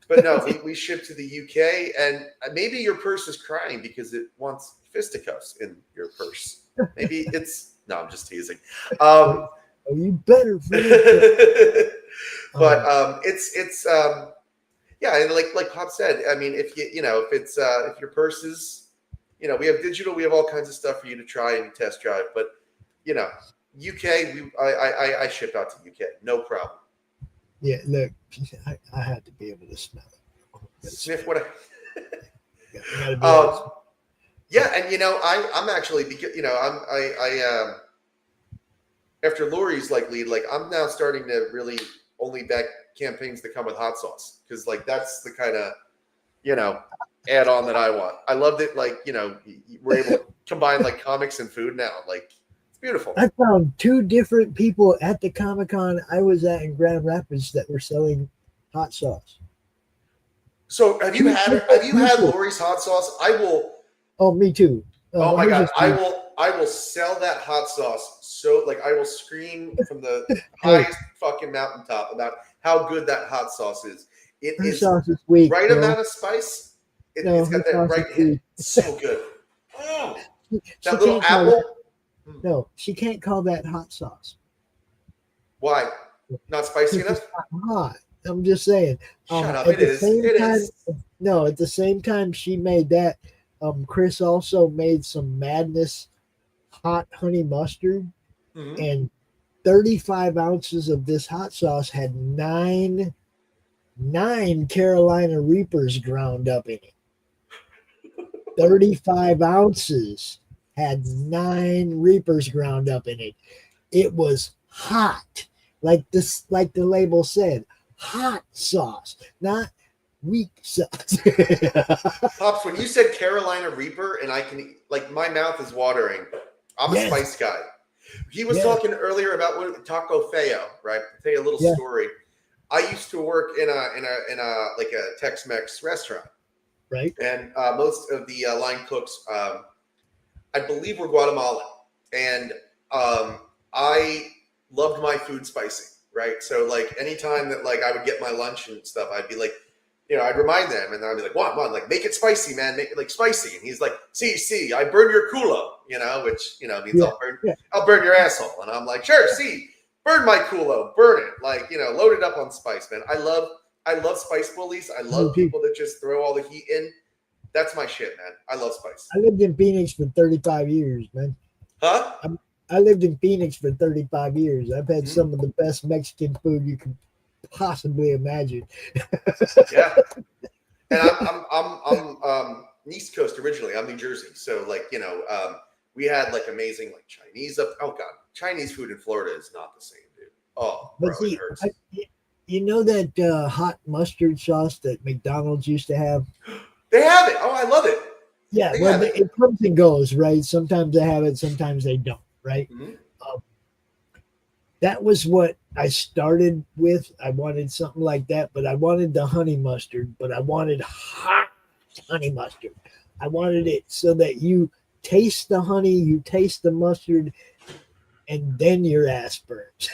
But no, we ship to the UK, and maybe your purse is crying because it wants fisticuffs in your purse. Maybe it's no. I'm just teasing. Oh, you better. But it's yeah, and like Pop said, I mean, if if your purse is, we have digital, we have all kinds of stuff for you to try and test drive. But UK, I ship out to UK, no problem. Yeah, look, I have to be able to smell it. Sniff what? I yeah, and I'm actually because after Lori's lead, I'm now starting to really only back campaigns that come with hot sauce because that's the kind of add on that I want. I love that we're able to combine comics and food now. It's beautiful. I found 2 different people at the Comic-Con I was at in Grand Rapids that were selling hot sauce. So have you had Lori's hot sauce? I will. Oh, me too. Oh my God! I will sell that hot sauce so like I will scream from the highest fucking mountaintop about how good that hot sauce is. It Her is sauce is weak. right bro. amount of spice. No, It's got her that sauce right is hit. weak. So good. Oh, She that little can't call apple. that- no, she can't call that hot sauce. Why? Not spicy It's enough? not hot. I'm just saying. Shut up. At It the is. same It time, is. no, at the same time she made that, Chris also made some Madness hot honey mustard, Mhm. and 35 ounces of this hot sauce had nine Carolina Reapers ground up in it. 35 ounces had 9 Reapers ground up in it. It was hot, like the label said, hot sauce, not weak sauce. Pops, when you said Carolina Reaper, and I can like my mouth is watering. I'm Yes. a spice guy. He was Yes. talking earlier about Taco Feo, right? I'll tell you a little Yeah. story. I used to work in a like a Tex-Mex restaurant, Right? and most of the line cooks, I believe, were Guatemalan, and I loved my food spicy, right? So like anytime that like I would get my lunch and stuff, I'd be like, I'd remind them, and I'd be like, "Come on, like make it spicy, man, make it like spicy." And he's like, "See, I burn your culo," which means Yeah, I'll burn your asshole. And I'm like, "Sure, see, burn my culo, burn it, like load it up on spice, man." I love spice bullies. I love people that just throw all the heat in. That's my shit, man. I love spice. I lived in Phoenix for 35 years, man. Huh? I lived in Phoenix for 35 years. I've had Mhm. some of the best Mexican food you could possibly imagine. Yeah. And I'm East Coast originally. I'm New Jersey, so like we had like amazing like Chinese up. Oh god, Chinese food in Florida is not the same, dude. Oh, bro, But see, it hurts. you know that hot mustard sauce that McDonald's used to have? They have it. Oh, I love it. Yeah, They well, have it. it comes and goes, right? Sometimes they have it, sometimes they don't, right? Mhm. That was what I started with. I wanted something like that, but I wanted the honey mustard, but I wanted hot honey mustard. I wanted it so that you taste the honey, you taste the mustard, and then your ass burns.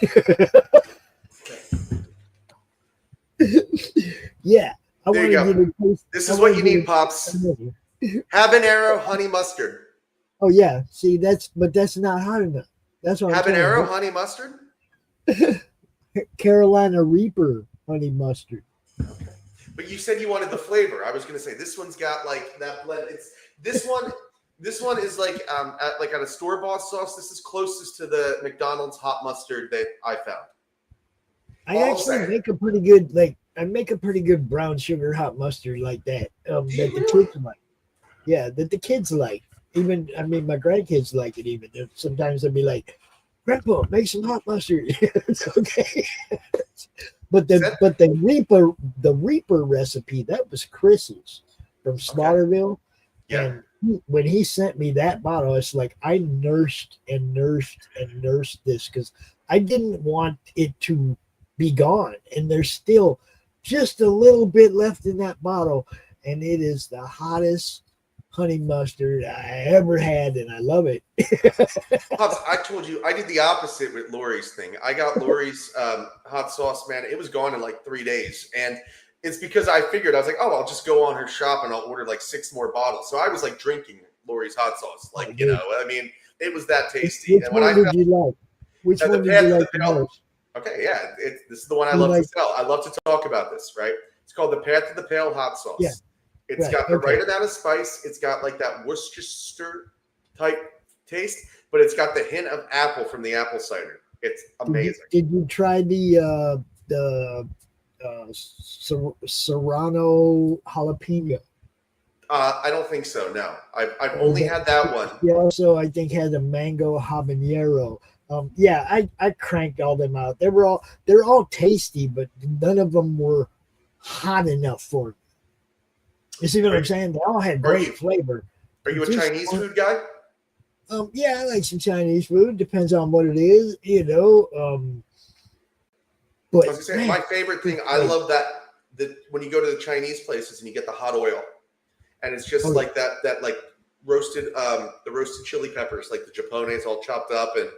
Yeah. I There you wanted go. to taste. This I is what wanted you to need, Pops. taste- Habanero honey mustard. Oh yeah. See, that's not hot enough. That's what I'm Habanero saying. honey mustard. Carolina Reaper honey mustard. But you said you wanted the flavor. I was going to say this one's got like that blend. It's this one. This one is like at a store bought sauce. This is closest to the McDonald's hot mustard that I found. I All I'm actually saying. make a pretty good I make a pretty good brown sugar hot mustard like that. That the really? kids like. Yeah, that the kids like. Even my grandkids like it. Even sometimes they'll be like, "Grandpa, make some hot mustard." It's okay. But the Reaper recipe, that was Chris's from Slaughterville. Yeah. And when he sent me that bottle, it's like I nursed this because I didn't want it to be gone. And there's still just a little bit left in that bottle. And it is the hottest honey mustard I ever had, and I love it. Pops, I told you I did the opposite with Lori's thing. I got Lori's hot sauce, man. It was gone in like 3 days, and it's because I figured I was like, oh, I'll just go on her shop and I'll order like 6 more bottles. So I was like drinking Lori's hot sauce, like I mean, it was that tasty. Which one did you like? Which the one did Path you to like the the Pale- most? Okay, yeah, this is the one I You love like- to sell. I love to talk about this, right? It's called the Path to the Pale hot sauce. Yeah. It's Right, got the okay. right amount of spice. It's got like that Worcestershire type taste, but it's got the hint of apple from the apple cider. It's amazing. Did you try the Serrano jalapeno? I don't think so. No, I've only had that one. He also, I think, had a mango habanero. Yeah, I cranked all them out. They're all tasty, but none of them were hot enough for me. You see what I'm saying? They all had great flavor. Are you a Just- Chinese food guy? Yeah, I like some Chinese food. Depends on what it is, But I was gonna say, my favorite thing. I love that when you go to the Chinese places and you get the hot oil, and it's just like that like roasted the roasted chili peppers, like the japones all chopped up, and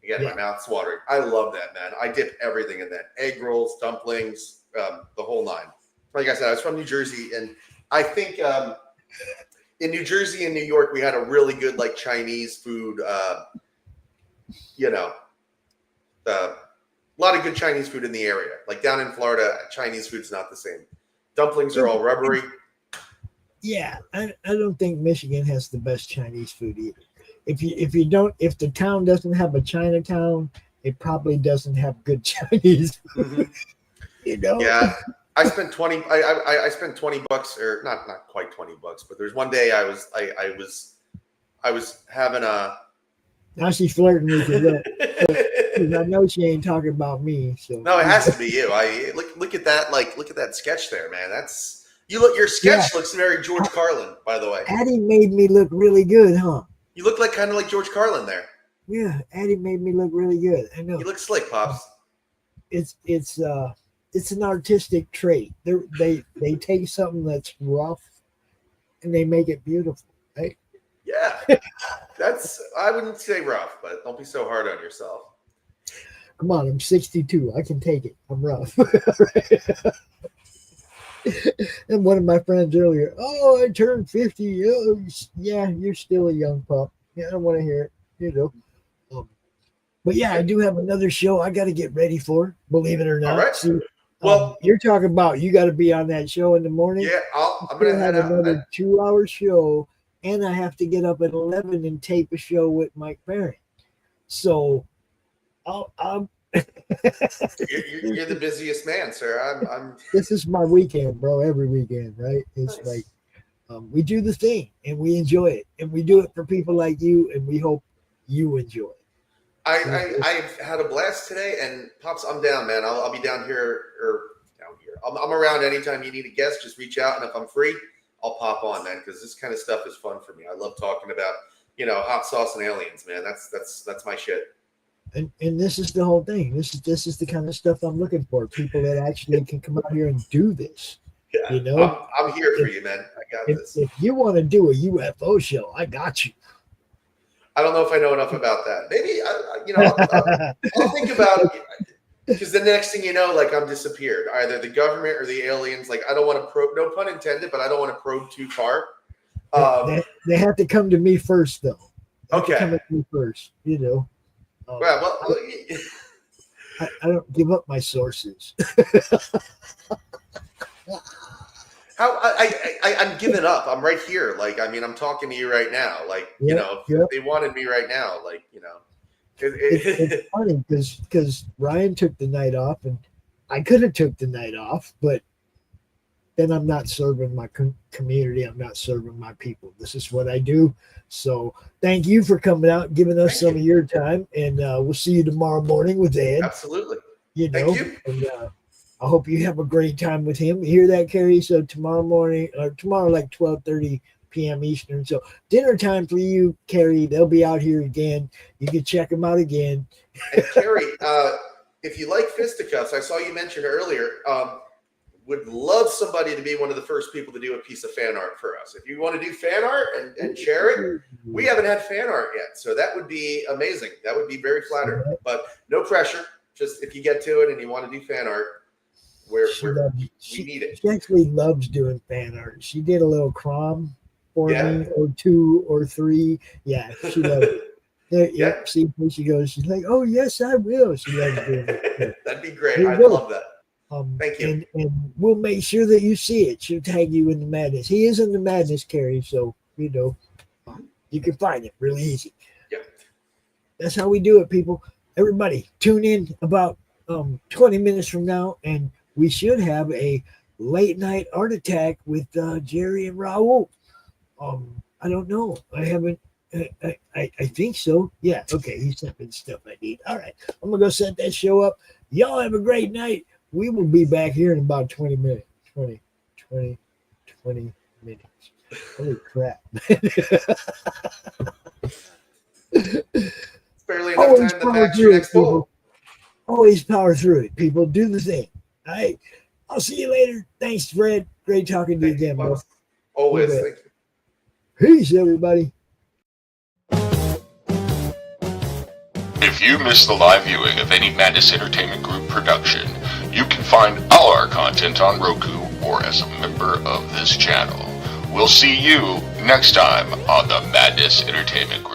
Again, my mouth's watering. I love that, man. I dip everything in that. Egg rolls, dumplings, the whole nine. Like I said, I was from New Jersey, and I think in New Jersey and New York, we had a really good like Chinese food. A lot of good Chinese food in the area. Like down in Florida, Chinese food's not the same. Dumplings are all rubbery. Yeah, I don't think Michigan has the best Chinese food either. If the town doesn't have a Chinatown, it probably doesn't have good Chinese food. Mm-hmm. Yeah, I spent $20. I spent $20, or not quite $20, but there's one day I was having a. Now she's flirting with you. I know she ain't talking about me. So no, it has to be you. Look at that. Look at that sketch there, man. That's you. Look, your sketch looks very George Carlin, by the way. Addie made me look really good, huh? You look like kind of like George Carlin there. Yeah, Addie made me look really good. I know. You look slick, Pops. It's an artistic trait. They take something that's rough and they make it beautiful, right? Yeah, I wouldn't say rough, but don't be so hard on yourself. Come on, I'm 62. I can take it. I'm rough. And one of my friends earlier, I turned 50. Oh, yeah, you're still a young pup. Yeah, I don't want to hear it, But yeah, I do have another show I got to get ready for, believe it or not. All right. So, well, you're talking about you got to be on that show in the morning. Yeah, I'm going to have another 2-hour show, and I have to get up at 11 and tape a show with Mike Barron. So I'm you're the busiest man, sir. I'm. This is my weekend, bro. Every weekend, right? It's nice. Like we do the thing and we enjoy it, and we do it for people like you, and we hope you enjoy it. I've had a blast today, and Pops, I'm down, man. I'll be down here or down here. I'm around anytime you need a guest. Just reach out, and if I'm free, I'll pop on, man. Because this kind of stuff is fun for me. I love talking about hot sauce and aliens, man. That's my shit. And this is the whole thing. This is the kind of stuff I'm looking for. People that actually can come out here and do this. Yeah, I'm here for you, man. I got this. If you want to do a UFO show, I got you. I don't know if I know enough about that. Maybe I'll think about it, because the next thing you know, like I'm disappeared. Either the government or the aliens. Like I don't want to probe. No pun intended, but I don't want to probe too far. They have to come to me first, though. Okay. Come to me first. Well, I don't give up my sources. How I'm giving up. I'm right here. Like, I mean, I'm talking to you right now. Like, if they wanted me right now, like, it's funny because Ryan took the night off, and I could have took the night off, but then I'm not serving my community. I'm not serving my people. This is what I do. So thank you for coming out and giving us some of your time. And we'll see you tomorrow morning with Ed. Absolutely. Thank you. And I hope you have a great time with him. You hear that, Carrie? So tomorrow morning, or tomorrow, like 12:30 p.m. Eastern. So dinner time for you, Carrie. They'll be out here again. You can check them out again. And Carrie, if you like fisticuffs, I saw you mention earlier, would love somebody to be one of the first people to do a piece of fan art for us. If you want to do fan art and share it, we haven't had fan art yet. So that would be amazing. That would be very flattering, but no pressure. Just if you get to it and you want to do fan art, we need it. She actually loves doing fan art. She did a little CRoM for me, or 2 or 3. Yeah, she loves it. Yep. See where she goes. She's like, "Oh yes, I will." She loves doing it. That'd be great. I love that. Thank you. And we'll make sure that you see it. She'll tag you in the madness. He is in the madness, Carrie. So you can find it really easy. Yeah. That's how we do it, people. Everybody, tune in about 20 minutes from now, and we should have a late night art attack with Jerry and Raul. I don't know. I haven't. I think so. Yeah. Okay. He sent me the stuff I need. All right. I'm gonna go set that show up. Y'all have a great night. We will be back here in about 20 minutes. 20 minutes. Holy crap. It's barely enough time to patch your next goal. Always power through it, people. Do the thing. All right. I'll see you later. Thanks, Fred. Great talking to you again, bro. Always. Thank you. Peace, everybody. If you missed the live viewing of any Madness Entertainment Group production, you can find all our content on Roku or as a member of this channel. We'll see you next time on the Madness Entertainment Group.